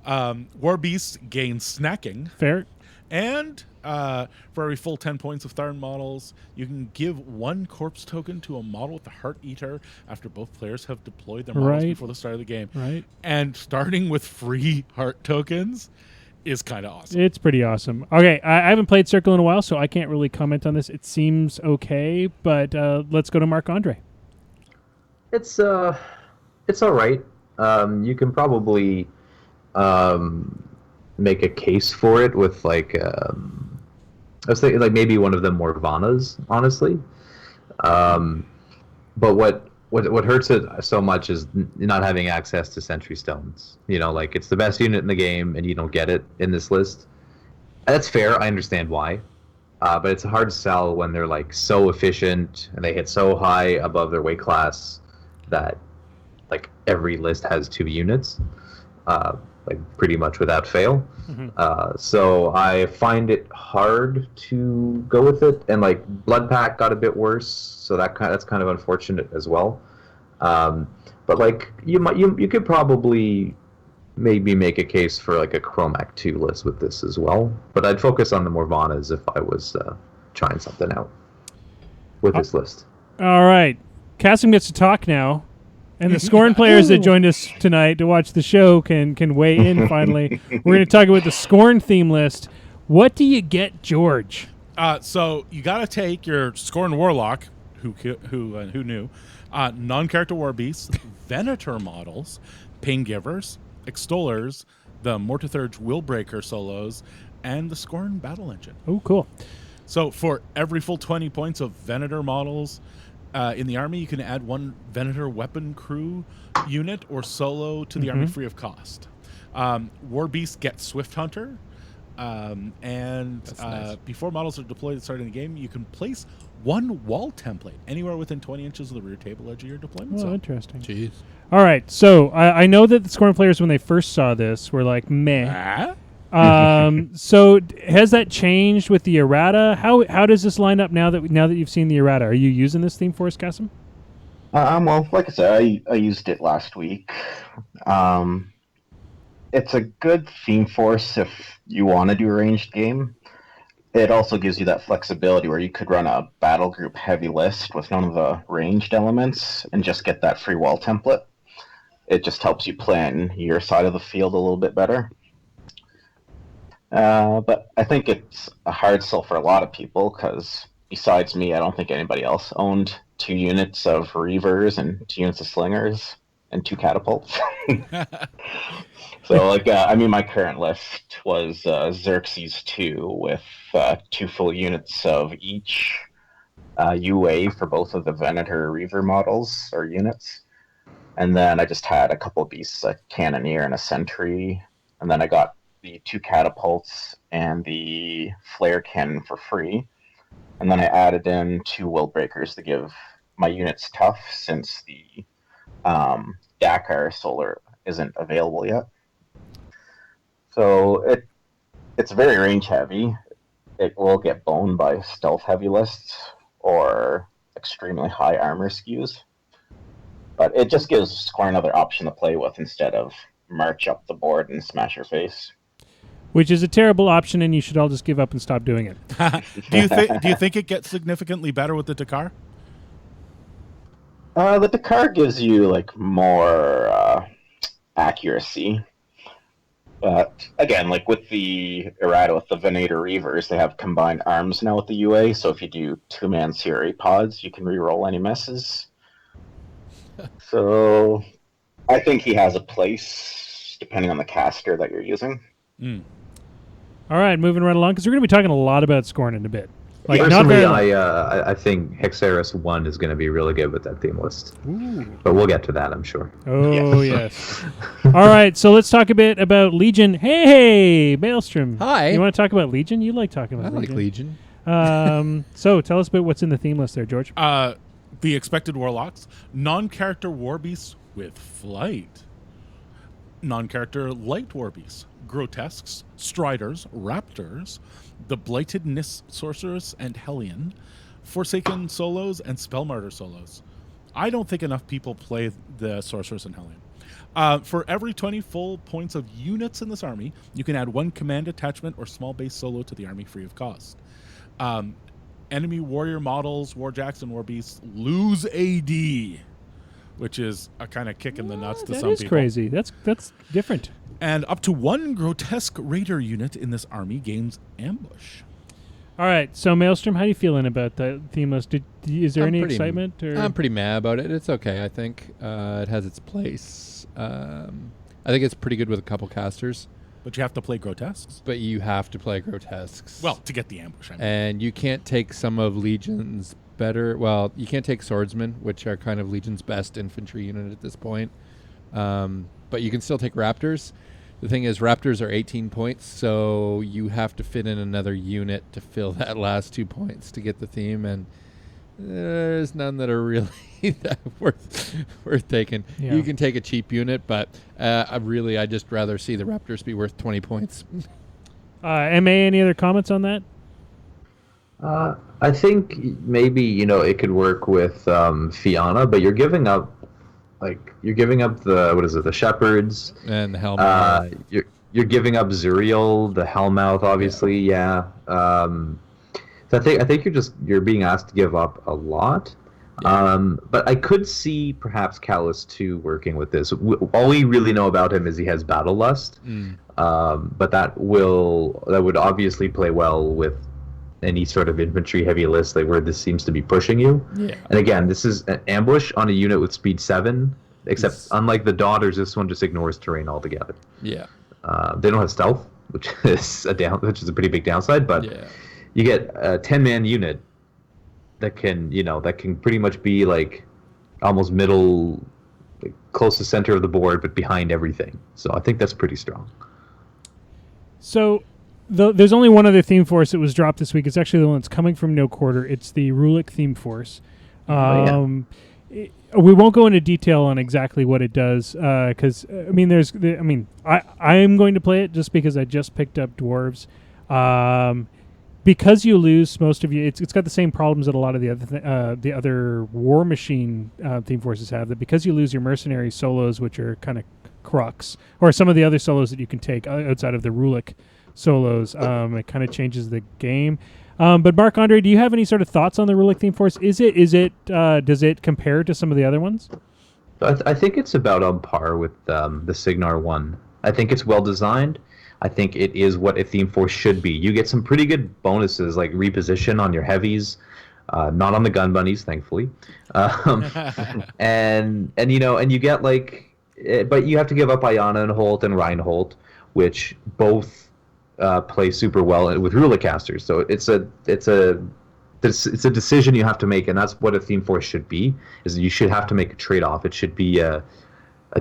War Beasts gain snacking. Fair. And for every full 10 points of Tharn models, you can give 1 corpse token to a model with the Heart Eater after both players have deployed their models before the start of the game. Right. And starting with free Heart tokens is kind of awesome. It's pretty awesome. Okay, I haven't played Circle in a while, so I can't really comment on this. It seems okay, but let's go to Marc Andre. It's all right. You can probably make a case for it with like I was thinking like maybe one of the Morvanas, honestly. But what hurts it so much is not having access to Sentry Stones. You know, like it's the best unit in the game, and you don't get it in this list. And that's fair. I understand why. But it's a hard sell when they're like so efficient and they hit so high above their weight class that like every list has 2 units, like pretty much without fail. So I find it hard to go with it, and like Blood Pack got a bit worse, so that's kind of unfortunate as well. But like you could probably maybe make a case for like a Chromac 2 list with this as well. But I'd focus on the Morvanas if I was trying something out with this list. All right. Kassem gets to talk now, and the Scorn players that joined us tonight to watch the show can weigh in finally. We're going to talk about the Scorn theme list. What do you get, George? So you got to take your Scorn Warlock, who knew, non-character war beasts, Venator models, Pain Givers, Extollers, the Mortithurge Willbreaker solos, and the Scorn Battle Engine. Oh, cool. So for every full 20 points of Venator models in the army, you can add 1 Venator weapon crew unit or solo to the army free of cost. War Beast gets Swift Hunter, and nice. Before models are deployed at the start of the game, you can place 1 wall template anywhere within 20 inches of the rear table edge of your deployment zone. Interesting. Jeez. All right, so I know that the Scorn players, when they first saw this, were like, meh. So has that changed with the errata? How does this line up now that you've seen the errata? Are you using this theme force, Kassem? Well, like I said, I used it last week. It's a good theme force if you want to do a ranged game. It also gives you that flexibility where you could run a battle group heavy list with none of the ranged elements and just get that free wall template. It just helps you plan your side of the field a little bit better. But I think it's a hard sell for a lot of people because besides me, I don't think anybody else owned 2 units of Reavers and 2 units of Slingers and 2 catapults. So, like, I mean, my current list was Xerxes 2 with 2 full units of each UA for both of the Venator Reaver models or units. And then I just had a couple of beasts, a Cannoneer and a Sentry. And then I got the 2 catapults and the flare cannon for free. And then I added in 2 Willbreakers to give my units tough since the Dakar Solar isn't available yet. So it's very range heavy. It will get boned by stealth heavy lists or extremely high armor skews. But it just gives Score another option to play with instead of march up the board and smash your face. Which is a terrible option, and you should all just give up and stop doing it. Do you think it gets significantly better with the Dakar? The Dakar gives you like more accuracy. But again, like with the errata, with the Venator Reavers, they have combined arms now with the UA. So if you do 2-man CRA pods, you can reroll any misses. So I think he has a place depending on the caster that you're using. All right, moving right along, because we're going to be talking a lot about Skorn in a bit. Like, not Personally, very long. I think Hexeris 1 is going to be really good with that theme list. Ooh. But we'll get to that, I'm sure. Oh, yes. All right, so let's talk a bit about Legion. Hey, Maelstrom. Hi. You want to talk about Legion? You like talking I about like Legion. Legion. So tell us about what's in the theme list there, George. The expected warlocks, non-character war beasts with flight, non-character light war beasts, grotesques, striders, raptors, the blighted Nis sorceress and Hellion, forsaken solos, and spellmartyr solos. I don't think enough people play the sorceress and Hellion. For every 20 full points of units in this army, you can add 1 command attachment or small base solo to the army free of cost. Enemy warrior models, warjacks, and war beasts lose AD, which is a kind of kick in the nuts to some people. That is crazy. That's different. And up to 1 grotesque raider unit in this army gains ambush. All right, so Maelstrom, how are you feeling about that theme list? Is there any excitement? Or? I'm pretty mad about it. It's okay, I think. It has its place. I think it's pretty good with a couple casters. But you have to play grotesques. But you have to play grotesques. Well, to get the ambush, I mean. And you can't take some of Legion's better... Well, you can't take swordsmen, which are kind of Legion's best infantry unit at this point. But you can still take raptors. The thing is, raptors are 18 points, so you have to fit in another unit to fill that last 2 points to get the theme, and there's none that are really that worth taking. Yeah. You can take a cheap unit, but I'd just rather see the raptors be worth 20 points. MA, any other comments on that? I think maybe, it could work with Fianna, but you're giving up the shepherds And the Hellmouth. You're giving up Zuriel, the Hellmouth, obviously. Yeah. So I think you're being asked to give up a lot. Yeah. But I could see perhaps Callus 2 working with this. All we really know about him is he has battle lust. But that would obviously play well with any sort of infantry heavy list where this seems to be pushing you. Yeah. And again, this is an ambush on a unit with speed 7, except unlike the daughters, this one just ignores terrain altogether. Yeah. They don't have stealth, which is a pretty big downside, but you get a 10-man unit that can pretty much be like almost middle, close to center of the board, but behind everything. So I think that's pretty strong. So there's only one other theme force that was dropped this week. It's actually the one that's coming from No Quarter. It's the Rulik theme force. We won't go into detail on exactly what it does because I am going to play it just because I just picked up dwarves. Because you lose most of you, it's got the same problems that a lot of the other War Machine theme forces have. That because you lose your mercenary solos, which are kind of crux, or some of the other solos that you can take outside of the Rulik solos, it kind of changes the game. But Marc Andre, do you have any sort of thoughts on the Rulik theme force? Does it compare to some of the other ones? I think it's about on par with the Signar 1. I think it's well designed. I think it is what a theme force should be. You get some pretty good bonuses like reposition on your heavies, not on the gun bunnies, thankfully, um, and you get but you have to give up Iana and Holt and Reinhold, which both play super well with ruler casters. So it's a decision you have to make, and that's what a theme force should be. Is you should have to make a trade off. It should be a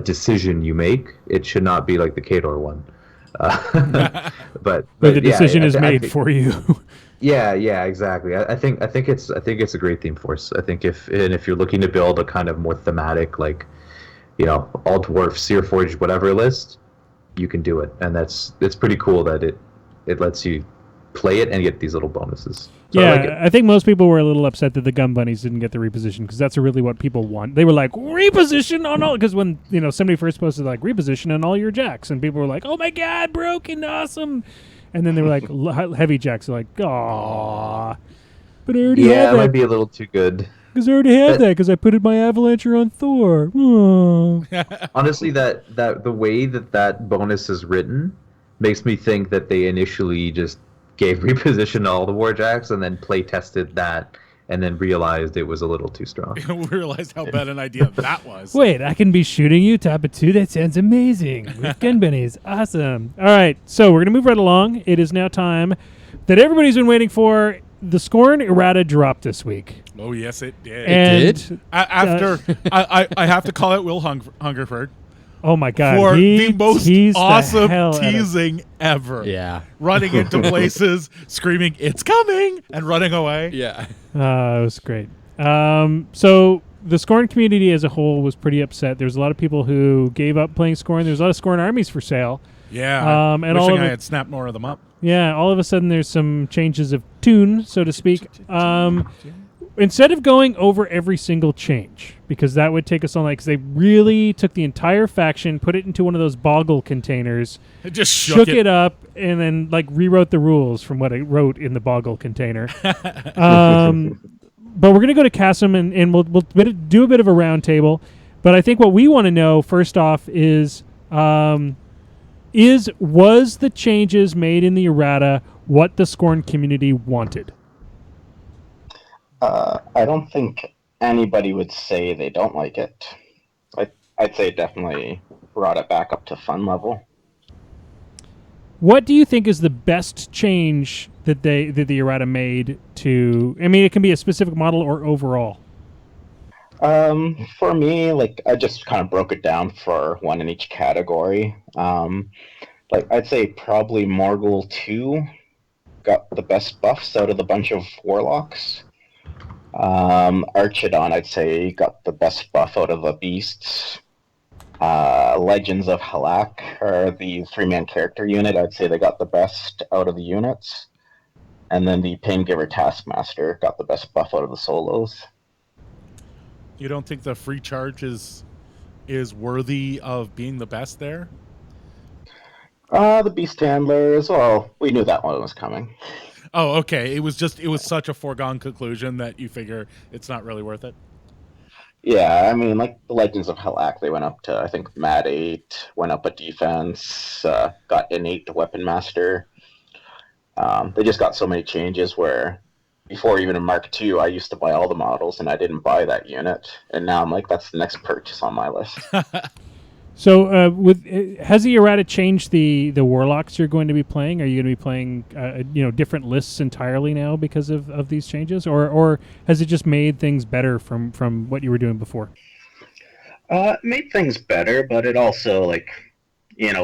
decision you make. It should not be like the Kador one. But the decision is made for you. Yeah, exactly. I think it's a great theme force. I think if you're looking to build a kind of more thematic, like, all dwarf, Searforged, whatever list, you can do it, and it's pretty cool that it lets you play it and get these little bonuses. So yeah, I think most people were a little upset that the gun bunnies didn't get the reposition, because that's really what people want. They were like, reposition on all, because when somebody first posted like reposition on all your jacks, and people were like, oh my god, broken, awesome, and then they were like heavy jacks are like, aww, but I already had that. It might be a little too good. Because I already had that, because I put in my Avalancher on Thor. Honestly, that the way that bonus is written makes me think that they initially just gave reposition to all the Warjacks and then play tested that and then realized it was a little too strong. We realized how bad an idea that was. Wait, I can be shooting you top of 2? That sounds amazing. With gun bunnies. Awesome. All right, so we're going to move right along. It is now time that everybody's been waiting for. The Skorn errata dropped this week. Oh, yes, it did. And, It did? After, I have to call it Will Hungerford. Oh, my God. For the most teased the awesome hell out of- teasing ever. Yeah. Running into places, screaming, it's coming, and running away. Yeah. It was great. So the Skorn community as a whole was pretty upset. There's a lot of people who gave up playing Skorn. There's a lot of Skorn armies for sale. Yeah. And wishing all of I it- had snapped more of them up. Yeah, all of a sudden there's some changes of tune, so to speak. Instead of going over every single change, because that would take us all night, because they really took the entire faction, put it into one of those boggle containers, It just shook it up, and then rewrote the rules from what it wrote in the boggle container. But we're going to go to Kassem, and we'll do a bit of a round table. But I think what we want to know, first off, is was the changes made in the errata what the Skorn community wanted? I don't think anybody would say they don't like it. I'd say it definitely brought it back up to fun level. What do you think is the best change that the errata made to? I mean, it can be a specific model or overall. For me, I just kind of broke it down for one in each category. I'd say probably Morgul 2 got the best buffs out of the bunch of Warlocks. Archidon, I'd say, got the best buff out of the Beasts. Legends of Halak, or the 3-man character unit, I'd say they got the best out of the units. And then the Paingiver Taskmaster got the best buff out of the solos. You don't think the free charge is worthy of being the best there? The Beast Handlers, well, we knew that one was coming. Oh, okay. It was such a foregone conclusion that you figure it's not really worth it. Yeah, I mean, the Legends of Halak, they went up to, I think, Mat 8, went up a defense, got innate Weapon Master. They just got so many changes where before even in Mark II, I used to buy all the models and I didn't buy that unit. And now I'm like, that's the next purchase on my list. So, has the errata changed the Warlocks you're going to be playing? Are you going to be playing different lists entirely now because of these changes, or has it just made things better from what you were doing before? It made things better, but it also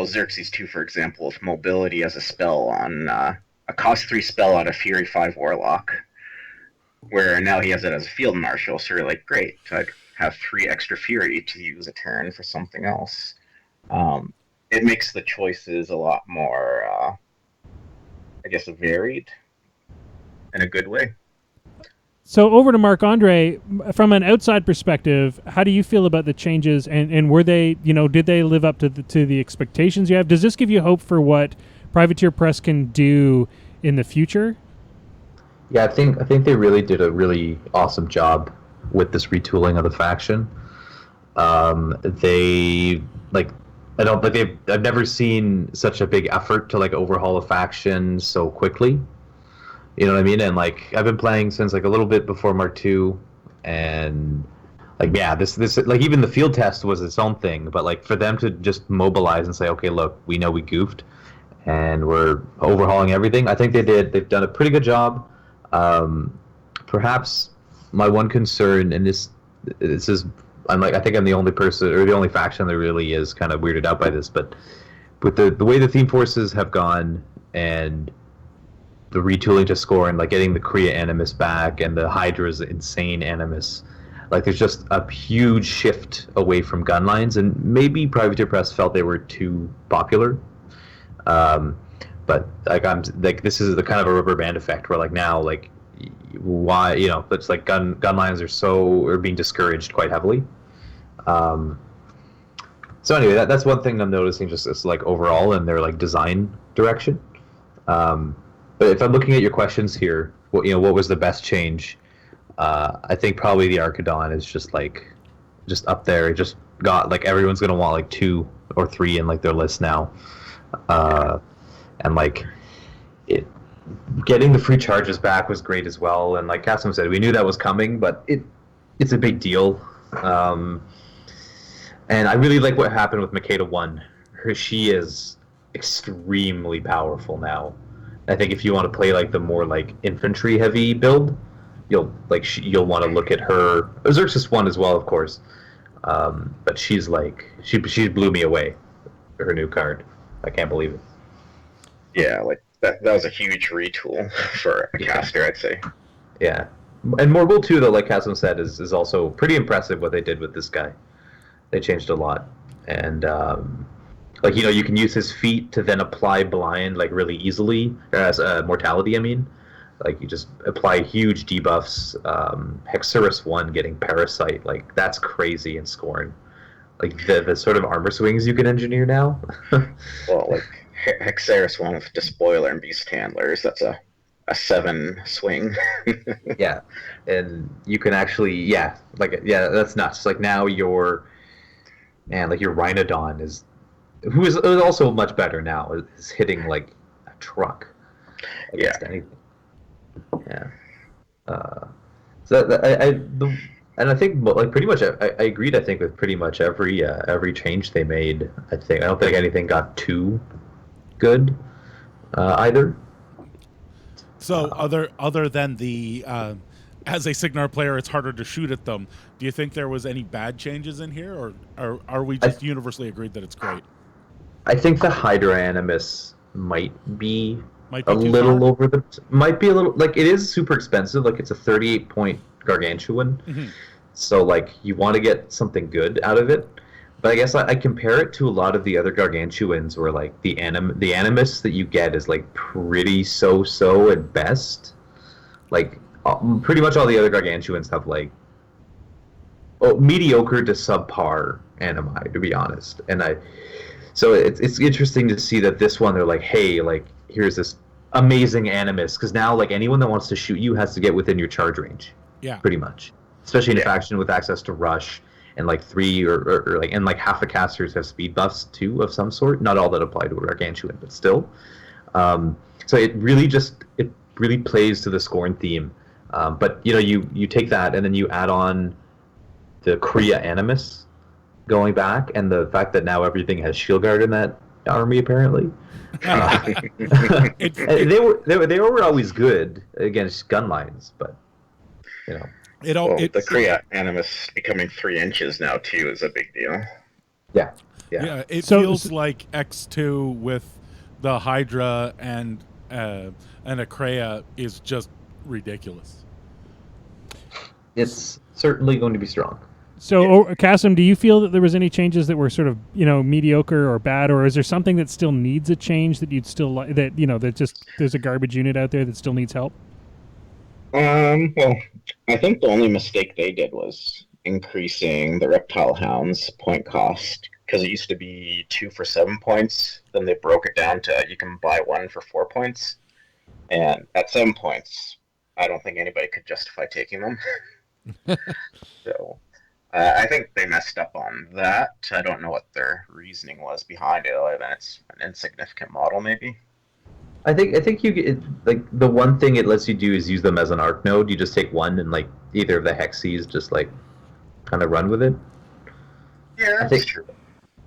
Xerxes 2, for example, with mobility as a spell on a cost 3 spell on a Fury 5 Warlock, where now he has it as a Field Marshal. So you're like, great, I'd have 3 extra Fury to use a turn for something else. It makes the choices a lot more, varied in a good way. So over to Marc-Andre, from an outside perspective, how do you feel about the changes, and were they, did they live up to the expectations you have? Does this give you hope for what Privateer Press can do in the future? Yeah, I think they really did a really awesome job with this retooling of the faction. They I don't like I've never seen such a big effort to like overhaul a faction so quickly. You know what I mean? And like I've been playing since like a little bit before Mark II, and like yeah, this like even the field test was its own thing. But like for them to just mobilize and say, okay, look, we know we goofed, and we're overhauling everything. I think they did. They've done a pretty good job. Um, Perhaps my one concern, and this is I'm like I think I'm the only person or the only faction that really is kind of weirded out by this, but with the way the theme forces have gone and the retooling to score and like getting the Korea Animus back and the Hydra's insane Animus, like there's just a huge shift away from gun lines, and maybe Privateer Press felt they were too popular. Um, but like I'm like this is the kind of a rubber band effect where like now like why it's like gun lines are being discouraged quite heavily. Um, so anyway, that's one thing I'm noticing just as like overall in their like design direction. But if I'm looking at your questions here, what was the best change? I think probably the Archidon is just up there. It just got like everyone's gonna want like 2 or 3 in like their list now, and like it getting the free charges back was great as well. And like Kassem said, we knew that was coming, but it's a big deal. And I really like what happened with Makeda 1. She is extremely powerful now. I think if you want to play like the more like infantry heavy build, you'll want to look at her. Xerxes 1 as well, of course. But she's like she blew me away. Her new card, I can't believe it. Yeah, like that was a huge retool for a caster, I'd say. Yeah, and Morgul too, though, like Kassem said, is also pretty impressive what they did with this guy. They changed a lot, and like you can use his feat to then apply blind like really easily as mortality. I mean, like you just apply huge debuffs. Hexerus 1 getting Parasite, like that's crazy in Scorn. Like the sort of armor swings you can engineer now. Well, like Hexeris 1 with Despoiler and Beast Handlers, that's a 7 swing. Yeah, and you can actually that's nuts. Like now your Rhinodon who is also much better now, is hitting like a truck against anything. Yeah. And I think like pretty much I agreed. I think with pretty much every change they made. I don't think anything got too good either. So other than the as a Signar player, it's harder to shoot at them. Do you think there was any bad changes in here, or are we just universally agreed that it's great? I think the Hydra Animus might be a little far? Over the might be a little like it is super expensive. Like it's a 38-point gargantuan, so like you want to get something good out of it. But I guess I compare it to a lot of the other gargantuans where like the animus that you get is like pretty so at best. Like pretty much all the other gargantuans have like mediocre to subpar animi, to be honest. So it's interesting to see that this one they're like, hey, like here's this amazing animus, because now like anyone that wants to shoot you has to get within your charge range. Yeah, pretty much, especially in a faction with access to rush. And like 3 or like and like half the casters have speed buffs too of some sort. Not all that apply to a gargantuan, but still. So it really plays to the Scorn theme. But you take that and then you add on the Korea Animus going back, and the fact that now everything has shield guard in that army apparently. They were always good against gun lines, but the Korea Animus becoming 3 inches now too is a big deal. Yeah. It feels like X2 with the Hydra and a Korea is just ridiculous. It's certainly going to be strong. So, Kassem, do you feel that there was any changes that were sort of mediocre or bad, or is there something that still needs a change that you'd still like that just there's a garbage unit out there that still needs help? Well, I think the only mistake they did was increasing the Reptile Hound's point cost, because it used to be 2 for 7 points. Then they broke it down to you can buy 1 for 4 points, and at 7 points, I don't think anybody could justify taking them. So, I think they messed up on that. I don't know what their reasoning was behind it, other than it's an insignificant model, maybe. I think you get like the one thing it lets you do is use them as an arc node. You just take one and like either of the hexes, just like kind of run with it. Yeah, I that's think true.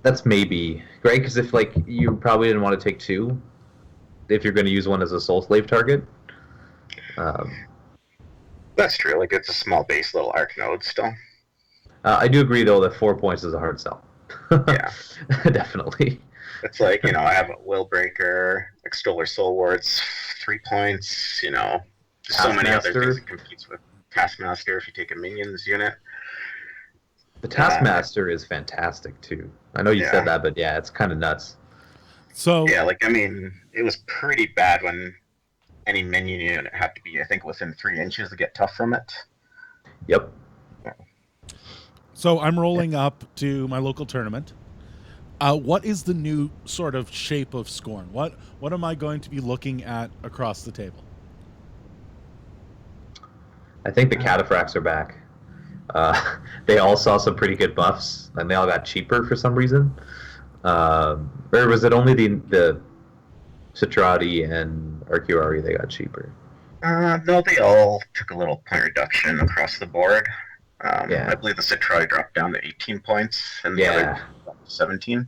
that's maybe right because if like you probably didn't want to take two, if you're going to use one as a soul slave target. Um, That's true. Like, it's a small base little arc node still. I do agree though that 4 points is a hard sell. Yeah. Definitely. It's like, I have a Will Breaker, Extoller Soul Wards, 3 points, just so many other Taskmaster. things it competes with. Taskmaster, if you take a minions unit. The Taskmaster is fantastic too. I know you Yeah. said that, but yeah, it's kind of nuts. So Yeah, it was pretty bad when any minion unit had to be, I think, within 3 inches to get tough from it. Yep. So I'm rolling up to my local tournament. What is the new sort of shape of Scorn? What am I going to be looking at across the table? I think the Cataphracts are back. They all saw some pretty good buffs, and they all got cheaper for some reason. Or was it only the Citrati and Arcuari they got cheaper? No, they all took a little point reduction across the board. Yeah. I believe the Citrati dropped down to 18 points, and the other dropped to 17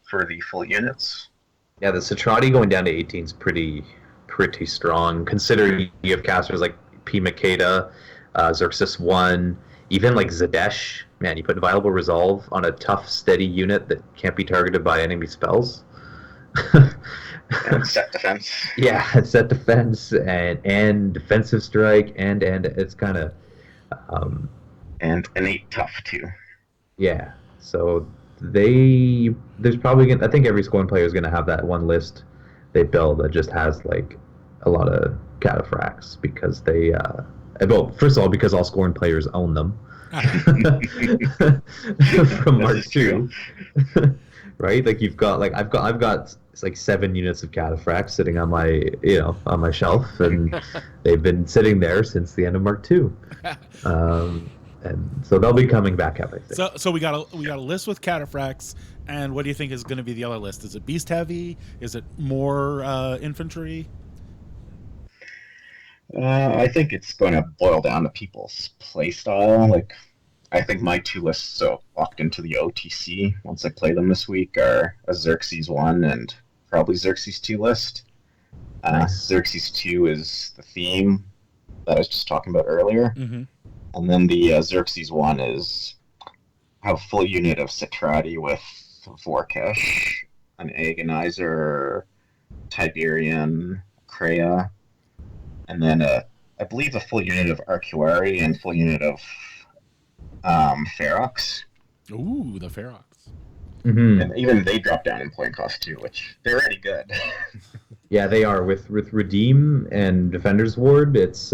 for the full units. Yeah, the Citrati going down to 18 is pretty strong, considering you have casters like P. Makeda, Xerxes 1, even like Zadesh. Man, you put Viable Resolve on a tough, steady unit that can't be targeted by enemy spells. And set defense. Yeah, it's set defense and defensive strike and it's kind of And innate tough, too. yeah. So there's probably gonna, I think every Scorn player is gonna have that one list they build that just has like a lot of Cataphracts because they well, first of all, because all Scorn players own them from Mark 2. Right? Like you've got like I've got like 7 units of Cataphracts sitting on my on my shelf, and they've been sitting there since the end of Mark 2. And so they'll be coming back up, I think. So we got a list with Cataphracts, and what do you think is going to be the other list? Is it beast heavy? Is it more infantry? I think it's going to boil down to people's playstyle. Like, I think my 2 lists are locked into the OTC once I play them this week are a Xerxes 1 and probably Xerxes 2 list. Nice. Xerxes 2 is the theme that I was just talking about earlier. Mm-hmm. And then the Xerxes 1 is have a full unit of Citrati with Vorkesh, an Agonizer, Tiberian, Kreia, and then I believe a full unit of Arcuari and full unit of Ferox. Ooh, the Ferox. Mm-hmm. And even they drop down in point cost too, which they're already good. Yeah, they are with Redeem and Defender's Ward. It's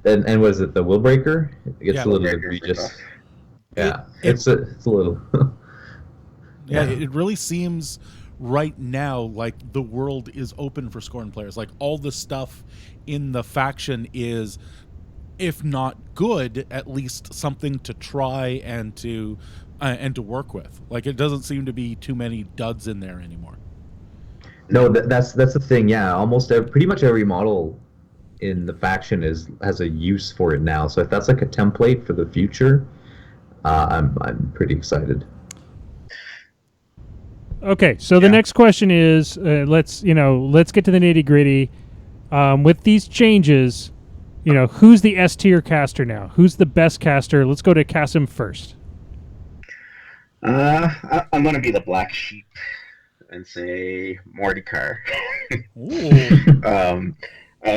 and was it the Willbreaker? It gets Yeah, a little Willbreaker's egregious. tough. Yeah, it's a little. Yeah, it really seems right now like the world is open for Scorn players. Like all the stuff in the faction is, if not good, at least something to try and to work with. Like it doesn't seem to be too many duds in there anymore. No, that's the thing. Yeah, pretty much every model in the faction has a use for it now. So if that's like a template for the future, I'm pretty excited. Okay, so the next question is, let's get to the nitty gritty. With these changes, who's the S tier caster now? Who's the best caster? Let's go to Kassem first. I'm going to be the black sheep and say Mordecai. Ooh.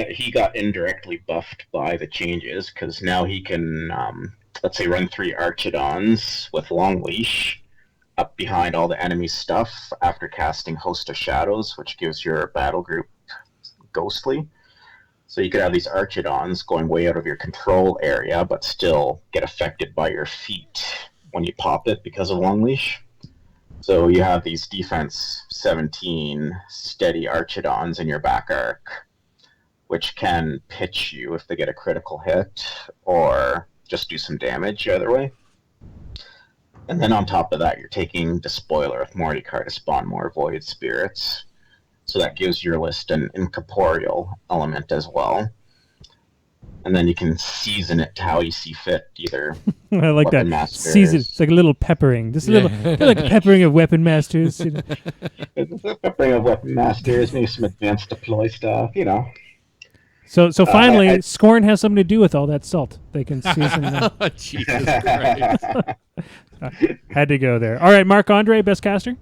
He got indirectly buffed by the changes because now he can, let's say, run 3 Archidons with Long Leash up behind all the enemy stuff after casting Host of Shadows, which gives your battle group Ghostly. So you could have these Archidons going way out of your control area, but still get affected by your feet when you pop it because of Long Leash. So you have these defense 17 steady Archidons in your back arc, which can pitch you if they get a critical hit, or just do some damage either way. And then on top of that, you're taking Despoiler with Mordecai to spawn more Void Spirits. So that gives your list an incorporeal element as well. And then you can season it to how you see fit, either I like Weapon that. Masters. Season. It's like a little peppering. Just a little, like a peppering of Weapon Masters. You know. It's a peppering of Weapon Masters, maybe some advanced deploy stuff, you know. So finally, Skorn has something to do with all that salt. They can season them. Oh, Jesus Christ. Had to go there. All right, Marc Andre, best caster?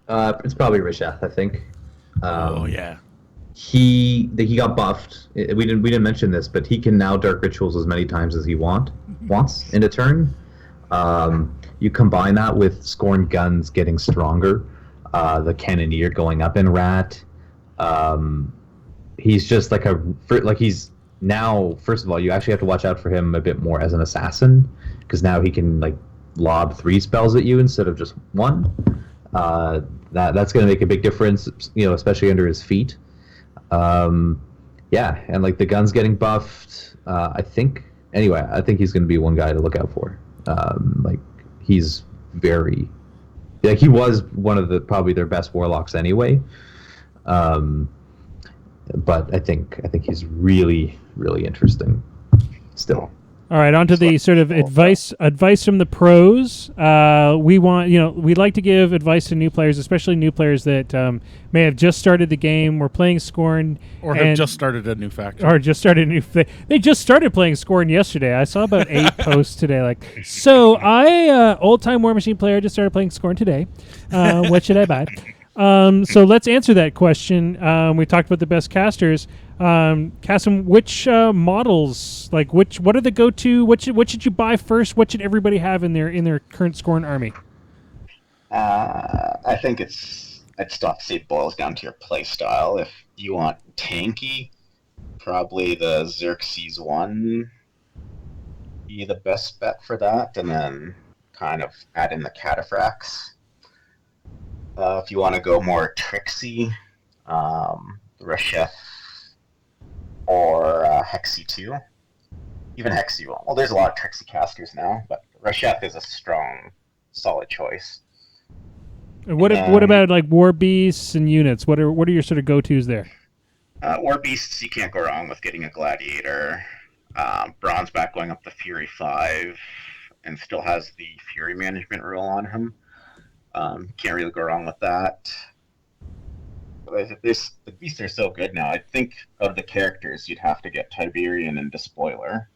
It's probably Risheth, I think. Oh yeah. He got buffed. We didn't mention this, but he can now Dark Rituals as many times as he wants in a turn. You combine that with Scorn guns getting stronger, the Cannoneer going up in Rat. He's just he's now. First of all, you actually have to watch out for him a bit more as an assassin, because now he can like lob 3 spells at you instead of just 1. That's going to make a big difference, especially under his feet. Yeah, and like the gun's getting buffed. I think he's going to be one guy to look out for. He's very, he was one of probably their best warlocks anyway. But I think he's really, really interesting still. All right, on to the sort of advice from the pros. We'd like to give advice to new players, especially new players that may have just started the game, were playing Scorn, Or have just started a new faction. or just started a new. They just started playing Scorn yesterday. I saw about 8 posts today. Like, so I old time War Machine player just started playing Scorn today. What should I buy? So let's answer that question. We talked about the best casters. Kassem, which models, what are the go-to? What should you buy first? What should everybody have in their current Scorn army? I think I'd still have to say it boils down to your play style. If you want tanky, probably the Xerxes 1 be the best bet for that, and then kind of add in the Cataphracts. If you want to go more tricksy, Resheth or Hexy 2. Even Hexy 1. Well, there's a lot of tricksy casters now, but Resheth is a strong, solid choice. What about like War Beasts and units? What are your sort of go-tos there? War Beasts, you can't go wrong with getting a Gladiator. Bronzeback going up to Fury 5 and still has the Fury management rule on him. Can't really go wrong with that. The beasts are so good now. I think out of the characters, you'd have to get Tiberian and Despoiler.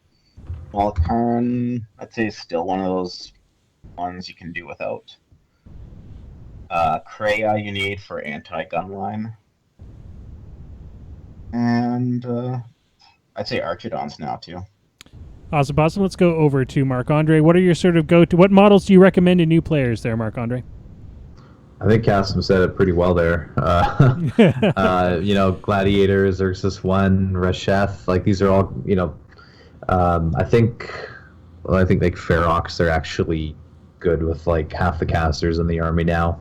Malkhan, I'd say, is still one of those ones you can do without. Kreia you need for anti-gun line. And I'd say Archidons now, too. Awesome. Let's go over to Marc Andre. What are your sort of go-to? What models do you recommend to new players there, Marc Andre? I think Kassem said it pretty well there. Gladiator, Xerxes 1, Resheth, like these are all, I think like Ferox are actually good with like half the casters in the army now.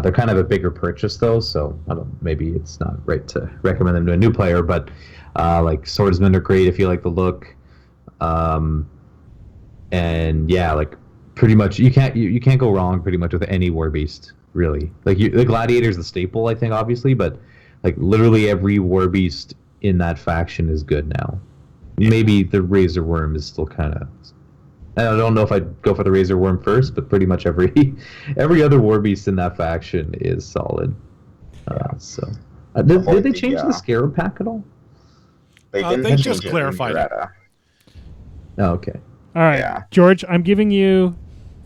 They're kind of a bigger purchase though, so maybe it's not right to recommend them to a new player, but like Swordsmen are great if you like the look. And yeah, like pretty much you can't go wrong pretty much with any War Beast. Really, like the Gladiator is the staple, I think, obviously, but like literally every War Beast in that faction is good now. Maybe the Razor Worm is still kind of. I don't know if I'd go for the Razor Worm first, but pretty much every other War Beast in that faction is solid. Did they change the Scarab pack at all? They just clarified it. Oh, okay. All right, Yeah. George, I'm giving you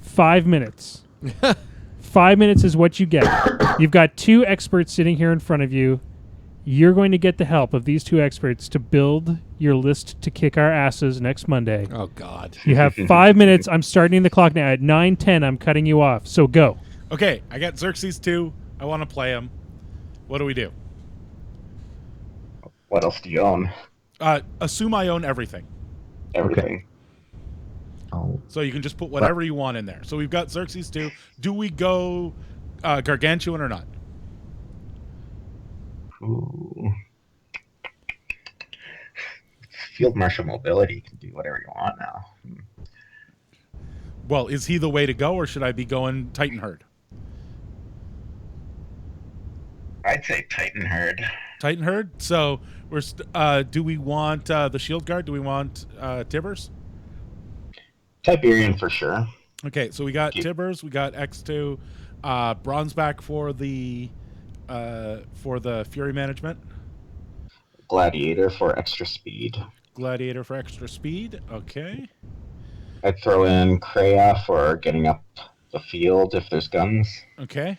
5 minutes. 5 minutes is what you get. You've got 2 experts sitting here in front of you. You're going to get the help of these 2 experts to build your list to kick our asses next Monday. Oh, God. You have 5 minutes. I'm starting the clock now. At 9:10, I'm cutting you off. So go. Okay, I got Xerxes 2. I want to play him. What do we do? What else do you own? Assume I own everything. Everything. Okay. Oh. So you can just put whatever you want in there. So we've got Xerxes 2. Do we go Gargantuan or not? Ooh. Field Marshal mobility, you can do whatever you want now. Well, is he the way to go, or should I be going Titan Herd? I'd say Titan Herd. Titan Herd. So do we want the Shield Guard? Do we want Tibbers? Tiberian for sure. Okay, so we got Tibbers, we got X2, Bronzeback for the Fury management. Gladiator for extra speed. Gladiator for extra speed. Okay. I'd throw in Kreia for getting up the field if there's guns. Okay.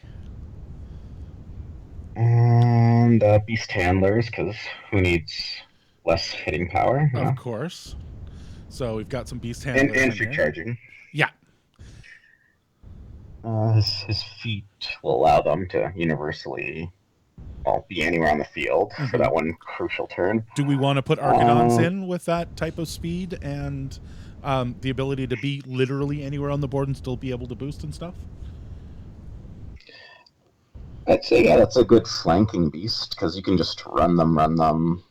And Beast Handlers, because who needs less hitting power? Of course. So we've got some Beast Handlers. And free charging. Yeah. His feet will allow them to universally be anywhere on the field for that one crucial turn. Do we want to put Archidons in with that type of speed and the ability to be literally anywhere on the board and still be able to boost and stuff? I'd say, yeah, that's a good flanking beast, because you can just run them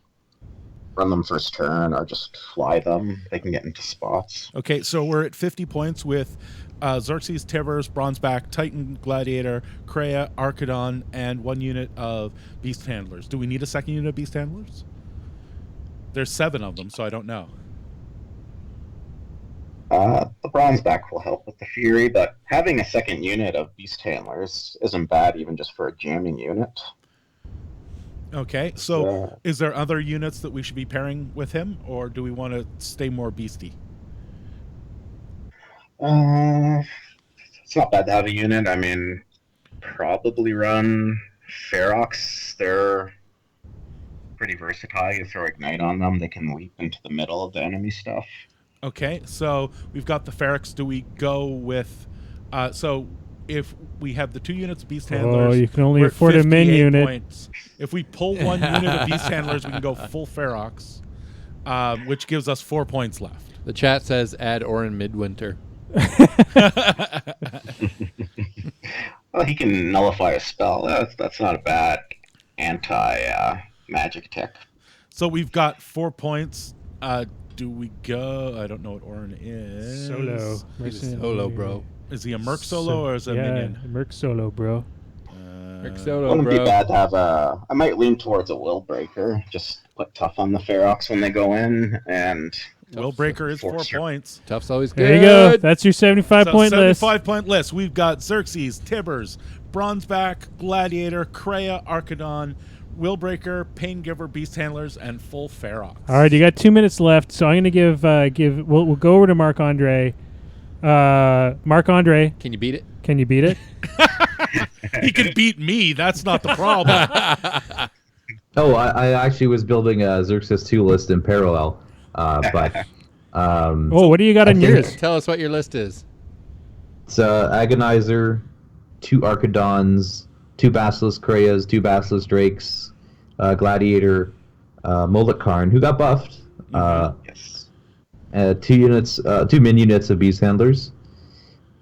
first turn, or just fly them. They can get into spots. Okay, so we're at 50 points with Xerxes, Tibbers, Bronzeback, Titan, Gladiator, Kreia, Archidon, and 1 unit of Beast Handlers. Do we need a second unit of Beast Handlers? There's 7 of them, so I don't know. The Bronzeback will help with the Fury, but having a second unit of Beast Handlers isn't bad, even just for a jamming unit. Okay, so is there other units that we should be pairing with him, or do we want to stay more beastie? It's not bad to have a unit. I mean, probably run Ferox. They're pretty versatile. You throw Ignite on them, they can leap into the middle of the enemy stuff. Okay, so we've got the Ferox. Do we go with... so if we have the 2 units of Beast Handlers... you can only afford a min unit. Points. If we pull 1 unit of Beast Handlers, we can go full Ferox, which gives us 4 points left. The chat says add Orin Midwinter. Well, he can nullify a spell. That's not a bad anti-magic tech. So we've got 4 points. Do we go? I don't know what Orin is. Solo. Solo, bro. Is he a Merc solo or is it a minion? Merc solo, bro. Merc It Solo, wouldn't be bro. bad to have I might lean towards a Will Breaker. Just put tough on the Ferox when they go in, and Will Breaker is 4 Force your- points. Tough's always good. There you go. That's your 75-point list. 75-point list. We've got Xerxes, Tibbers, Bronzeback, Gladiator, Kreia, Archidon, Willbreaker, Paingiver, Beast Handlers, and full Ferox. All right, you got 2 minutes left, so I'm going to give. We'll go over to Marc Andre. Marc Andre, Can you beat it? can you beat it? He can beat me. That's not the problem. Oh, I actually was building a Xerxes 2 list in parallel, but Oh, what do you got on think- yours? Tell us what your list is. it's Agonizer, 2 Archidons, 2 Basilisk Kreias, 2 Basilisk Drakes, Gladiator, Molokarn, who got buffed, yes. 2 min units of Beast Handlers,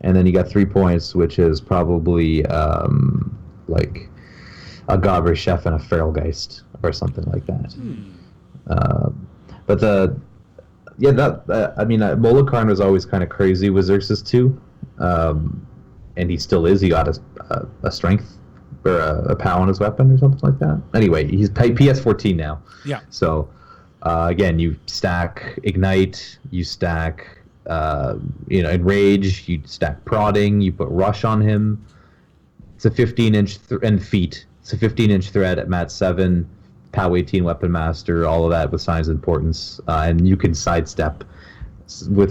and then you got 3 points, which is probably like a Gobber Chef and a Feralgeist or something like that. But Molokarn was always kind of crazy with Xerxes 2, and he still is. He got a strength or a POW on his weapon or something like that. Anyway, he's PS14 now. Yeah. So again, you stack Ignite, you stack Enrage, you stack Prodding, you put Rush on him. It's a 15-inch and feet. It's a 15-inch threat at Mat 7, POW 18 Weapon Master, all of that with Signs of Importance, and you can sidestep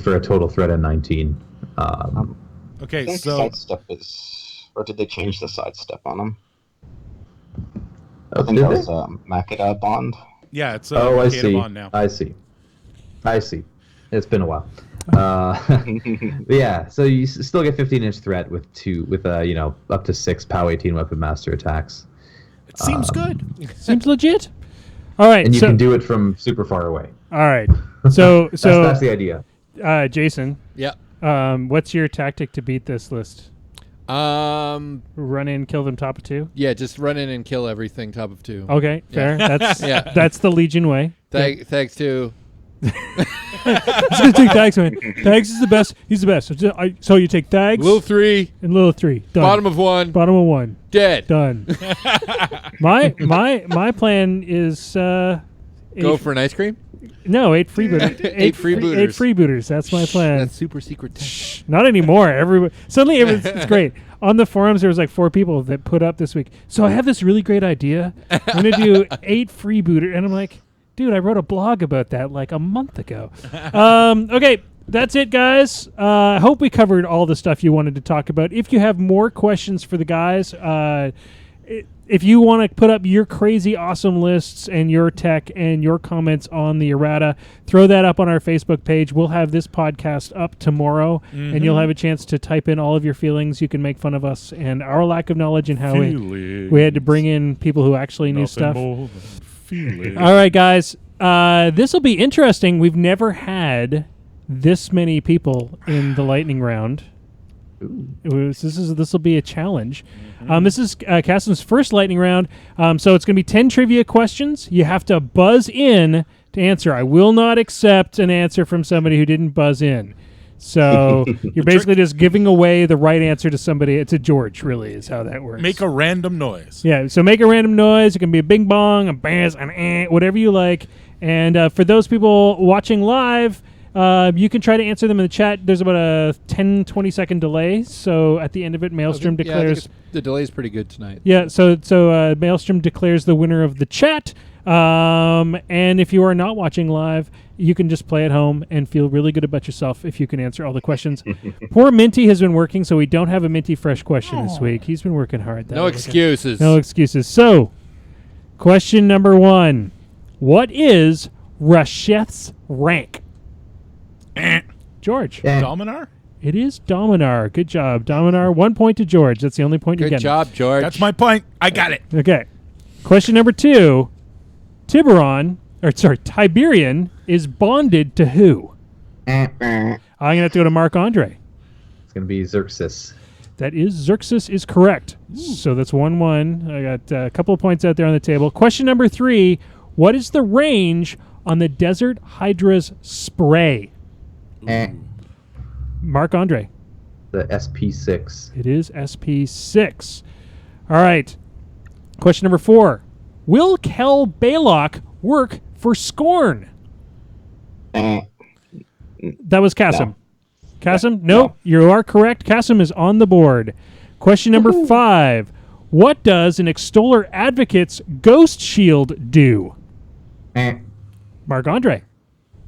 for a total threat of 19. I Okay, think so sidestep is, or did they change the sidestep on them? I Oh, think did that they? was Makeda Bond. yeah, it's Oh, I Makeda see. Bond now. I see. It's been a while. Yeah, so you still get 15-inch threat with up to 6 POW 18 Weapon Master attacks, It seems good. Seems legit. All right, and you so can do it from super far away. all right, so That's the idea. Jason, Yeah. what's your tactic to beat this list? Um. Run in, kill them top of 2. Yeah. Just run in and kill everything top of 2. Okay, fair. That's Yeah. that's the Legion way. Thanks to Just gonna take Thags, man. Thags is the best. He's the best. So you take Thags. Little 3, and little 3. Done. bottom of 1, Bottom of 1. dead. Done. my plan is Go for an ice cream? no 8 freebooters. 8 freebooters. 8 freebooters. That's my plan. That's super secret tech. Not anymore. Everybody suddenly it's great. On the forums, there was like 4 people that put up this week. So I have this really great idea. I'm gonna do 8 freebooters, and I'm like, dude, I wrote a blog about that like a month ago. Okay, that's it, guys. I hope we covered all the stuff you wanted to talk about. If you have more questions for the guys, if you want to put up your crazy awesome lists and your tech and your comments on the errata, throw that up on our Facebook page. We'll have this podcast up tomorrow, and you'll have a chance to type in all of your feelings. You can make fun of us and our lack of knowledge and how we had to bring in people who actually knew stuff. All right, guys. This will be interesting. We've never had this many people in the lightning round. This will be a challenge. This is Kassem's first lightning round, so it's going to be 10 trivia questions. You have to buzz in to answer. I will not accept an answer from somebody who didn't buzz in. So you're basically just giving away the right answer to somebody. It's a George, really, is how that works. Make a random noise. Yeah, so make a random noise. It can be a bing bong, a baz, an whatever you like. And for those people watching live, you can try to answer them in the chat. There's about a 10, 20-second delay. So at the end of it, Maelstrom declares... the delay is pretty good tonight. Yeah, so Maelstrom declares the winner of the chat. And if you are not watching live, you can just play at home and feel really good about yourself if you can answer all the questions. Poor Minty has been working, so we don't have a Minty Fresh question this week. He's been working hard. No excuses. No excuses. So, question number 1. What is Rasheth's rank? George. Dominar? It is Dominar. Good job, Dominar. 1 point to George. That's the only point you're Good getting. job, George. That's my point. I got it. Okay. Question number 2. Tiberian is bonded to who? I'm going to have to go to Marc Andre. It's going to be Xerxes. That is Xerxes is correct. So that's 1-1. I got a couple of points out there on the table. Question number 3. What is the range on the Desert Hydra's spray? Marc Andre. The SP6. It is SP6. All right. Question number 4. Will Kel Baylock work for Skorn? That was Kassem. Kassem? No, you are correct. Kassem is on the board. Question number 5. What does an Extoller Advocate's Ghost Shield do? Marc Andre.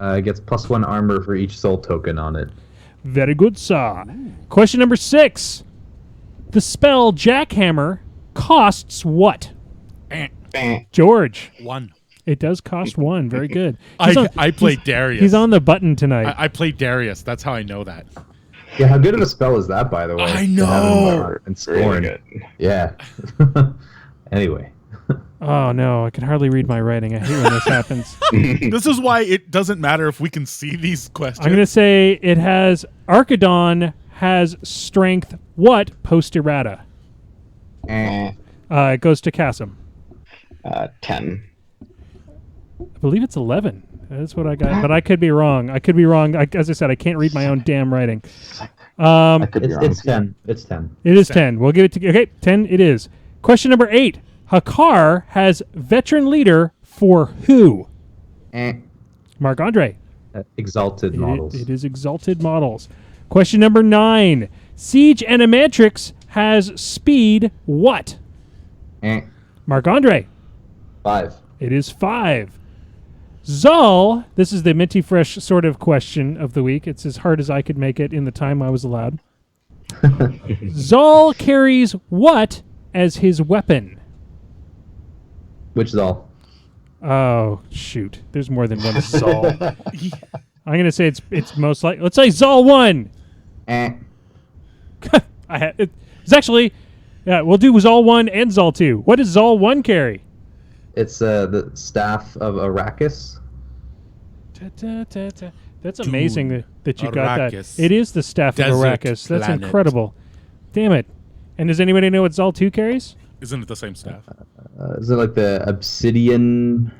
It gets +1 armor for each soul token on it. Very good, sir. Question number 6. The spell Jackhammer costs what? George. 1. It does cost 1. Very good. I played Darius. He's on the button tonight. I played Darius. That's how I know that. Yeah, how good of a spell is that, by the way? I know. And Scorn. Really good. Yeah. Anyway. Oh, no. I can hardly read my writing. I hate when this happens. This is why it doesn't matter if we can see these questions. I'm going to say it has... Archidon has strength what post errata? It goes to Kassem. 10. I believe it's 11. That's what I got. But I could be wrong. As I said, I can't read my own damn writing. It's 10. It's 10. It is 10. We'll give it to... Okay, 10 it is. Question number 8. Hakar has veteran leader for who? Marc Andre. Exalted models. It is exalted models. Question number 9. Siege Animatrix has speed what? Marc Andre. 5. It is 5. Zal, this is the Minty Fresh sort of question of the week. It's as hard as I could make it in the time I was allowed. Zal carries what as his weapon? Which Zal? Oh, shoot. There's more than one Zal. I'm going to say it's most likely. Let's say Zal 1. It's actually, yeah, we'll do Zal 1 and Zal 2. What does Zal 1 carry? It's the staff of Arrakis. That's amazing that you got that. Arrakis. It is the staff of Desert Arrakis. That's planet. incredible. Damn it. And does anybody know what Zal 2 carries? Isn't it the same staff? Is it like the obsidian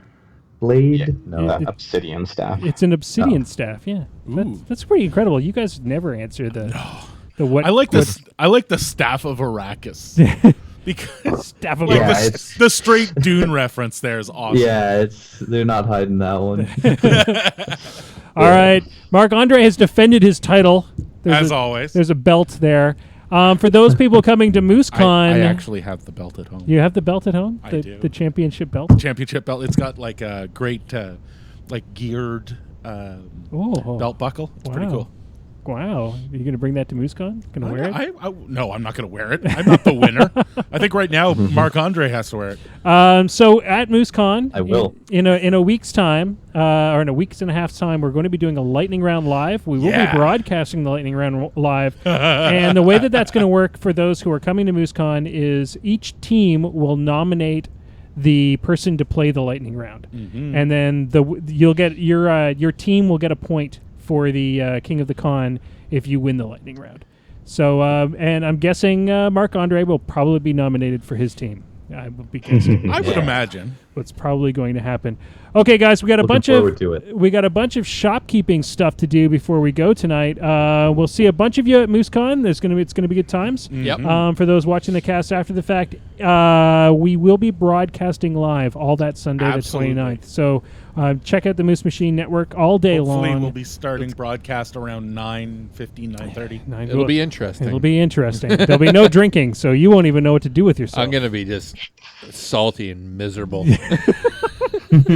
blade? Yeah. No. Obsidian staff. It's an obsidian staff. Yeah, Ooh. that's pretty incredible. You guys never answer the what. I like what- this. I like the staff of Arrakis because staff of like Yeah, Arrakis. it's- the straight Dune reference there is awesome. Yeah, they're not hiding that one. All right, Marc Andre has defended his title. As always. There's a belt there. For those people coming to MooseCon, I actually have the belt at home. you have the belt at home. I the, do. The championship belt. Championship belt. It's got like a great, like geared Oh, belt buckle. It's pretty wow. cool. Wow, are you gonna bring that to MooseCon? Gonna wear it? No, I'm not going to wear it. I'm not the winner. I think right now Marc Andre has to wear it. So at MooseCon, I will. in a week's time, or in a week's and a half's time, we're going to be doing a lightning round live. We will Yeah. be broadcasting the lightning round live, and the way that that's going to work for those who are coming to MooseCon is each team will nominate the person to play the lightning round, and then you'll get your team will get a point for the King of the Con if you win the lightning round. So, and I'm guessing Marc Andre will probably be nominated for his team. I would be guessing. I would imagine. What's probably going to happen. Okay, guys, we got a Looking bunch forward to it. we got a bunch of shopkeeping stuff to do before we go tonight. We'll see a bunch of you at MooseCon. It's gonna be good times. Yep. For those watching the cast after the fact, we will be broadcasting live all that Sunday Absolutely. the 29th. So check out the Moose Machine Network all day Hopefully long. we'll be starting broadcast around 9:50, 9:30. It'll be interesting. It'll be interesting. There'll be no drinking, so you won't even know what to do with yourself. I'm gonna be just salty and miserable.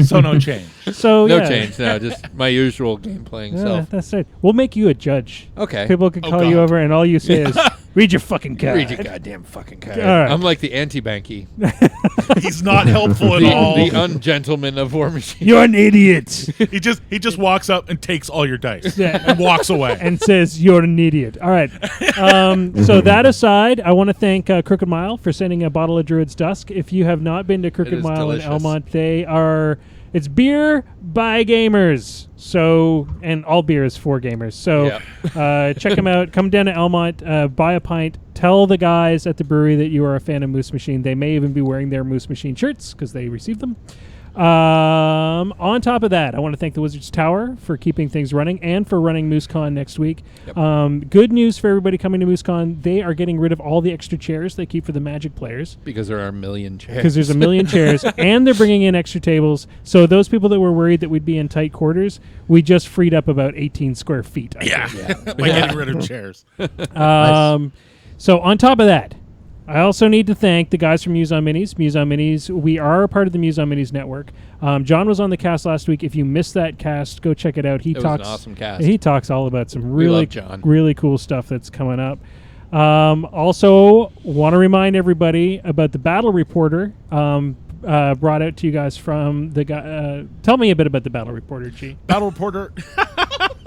So no change. So No yeah. change. No, just my usual game playing Yeah, self. that's it. We'll make you a judge. Okay. People can Oh, call you God. over, and all you say is, "Read your fucking card." Read your goddamn fucking card. All right. I'm like the anti-banky. He's not helpful at the, all. the ungentleman of War Machine. You're an idiot, He just walks up and takes all your dice Yeah. and walks away. and says you're an idiot. All right. So that aside, I want to thank Crooked Mile for sending a bottle of Druid's Dusk. If you have not been to Crooked is Mile delicious. in Elmont, it's beer by gamers. So, and all beer is for gamers. So, check them out. Come down to Elmont, buy a pint. Tell the guys at the brewery that you are a fan of Moose Machine. They may even be wearing their Moose Machine shirts because they received them. On top of that, I want to thank the Wizards Tower for keeping things running and for running MooseCon next week. Yep. Good news for everybody coming to MooseCon. They are getting rid of all the extra chairs they keep for the Magic players. Because there are a million chairs. Because there's a million chairs, and they're bringing in extra tables. So those people that were worried that we'd be in tight quarters, we just freed up about 18 square feet. I think. By getting rid of chairs. So on top of that, I also need to thank the guys from Muse on Minis. Muse on Minis, we are a part of the Muse on Minis network. John was on the cast last week. If you missed that cast, go check it out. He It was talks an awesome cast. He talks all about some We really love John. really cool stuff that's coming up. Also, want to remind everybody about the Battle Reporter. Brought out to you guys from the guy. Tell me a bit about the Battle Reporter, G. Battle Reporter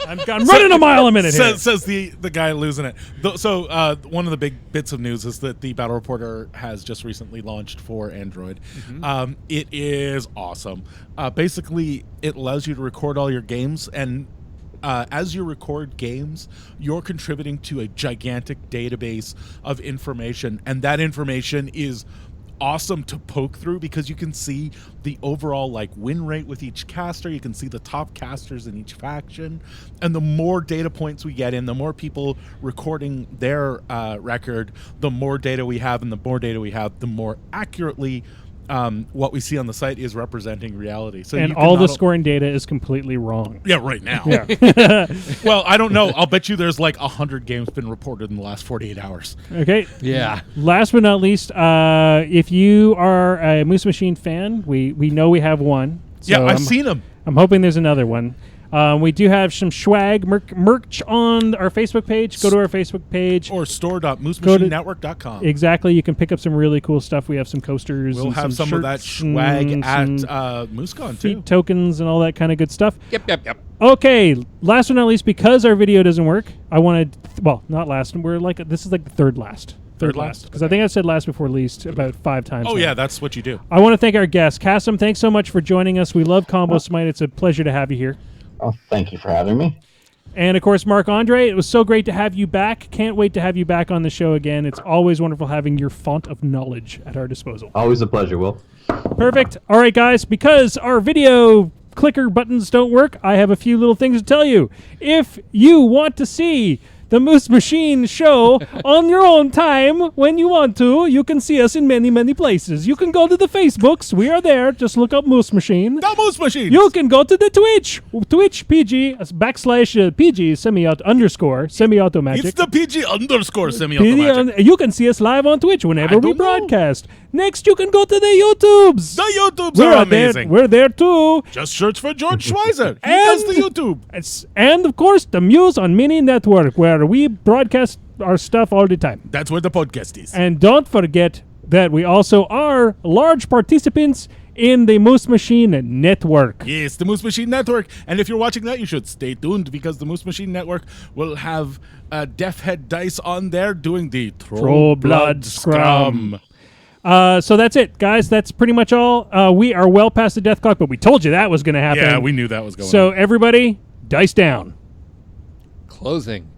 I'm running a mile a minute here. says the guy losing it. So one of the big bits of news is that the Battle Reporter has just recently launched for Android. It is awesome. Basically, it allows you to record all your games, and as you record games, you're contributing to a gigantic database of information, and that information is awesome to poke through because you can see the overall like win rate with each caster. You can see the top casters in each faction, and the more data points we get in, the more people recording their record, the more data we have, and the more data we have, the more accurately what we see on the site is representing reality. So And you can all the not o- scoring data is completely wrong. yeah, right now. Yeah. Well, I don't know. I'll bet you there's like 100 games been reported in the last 48 hours. Okay. Yeah. Last but not least, if you are a Moose Machine fan, we know we have one. Yeah, So I've seen them. I'm hoping there's another one. We do have some swag merch on our Facebook page. Go to our Facebook page. Or store.moosemachinnetwork.com. Exactly. You can pick up some really cool stuff. We have some coasters. We'll and have some of that shirts swag and at some MooseCon feed too. tokens and all that kind of good stuff. Yep. Okay, last but not least, because our video doesn't work, I wanted, well, not last, this is like the third last. Third last? Because I think I said last before least about 5 times. Oh now. yeah, that's what you do. I want to thank our guest, Kassem. Thanks so much for joining us. We love Combo Smite. It's a pleasure to have you here. Oh, thank you for having me. And, of course, Marc-Andre, it was so great to have you back. Can't wait to have you back on the show again. It's always wonderful having your font of knowledge at our disposal. Always a pleasure, Will. Perfect. All right, guys, because our video clicker buttons don't work, I have a few little things to tell you. If you want to see the Moose Machine show on your own time when you want to, you can see us in many, many places. You can go to the Facebooks. We are there. Just look up Moose Machine. The Moose Machine. You can go to the Twitch PG / PG semi-automatic. It's the PG _ semi-automatic. You can see us live on Twitch whenever we don't know. broadcast. Next, you can go to the YouTubes. The YouTubes are amazing. We're there too. Just search for George Schweizer. He does the YouTube. And of course, the Muse on Mini Network, where we broadcast our stuff all the time. That's where the podcast is. And don't forget that we also are large participants in the Moose Machine Network. Yes, the Moose Machine Network. And if you're watching that, you should stay tuned because the Moose Machine Network will have Death Head Dice on there doing the Troll Blood Scrum. So that's it, guys. That's pretty much all. We are well past the death clock, but we told you that was going to happen. Yeah, we knew that was going on. So everybody, dice down. Closing.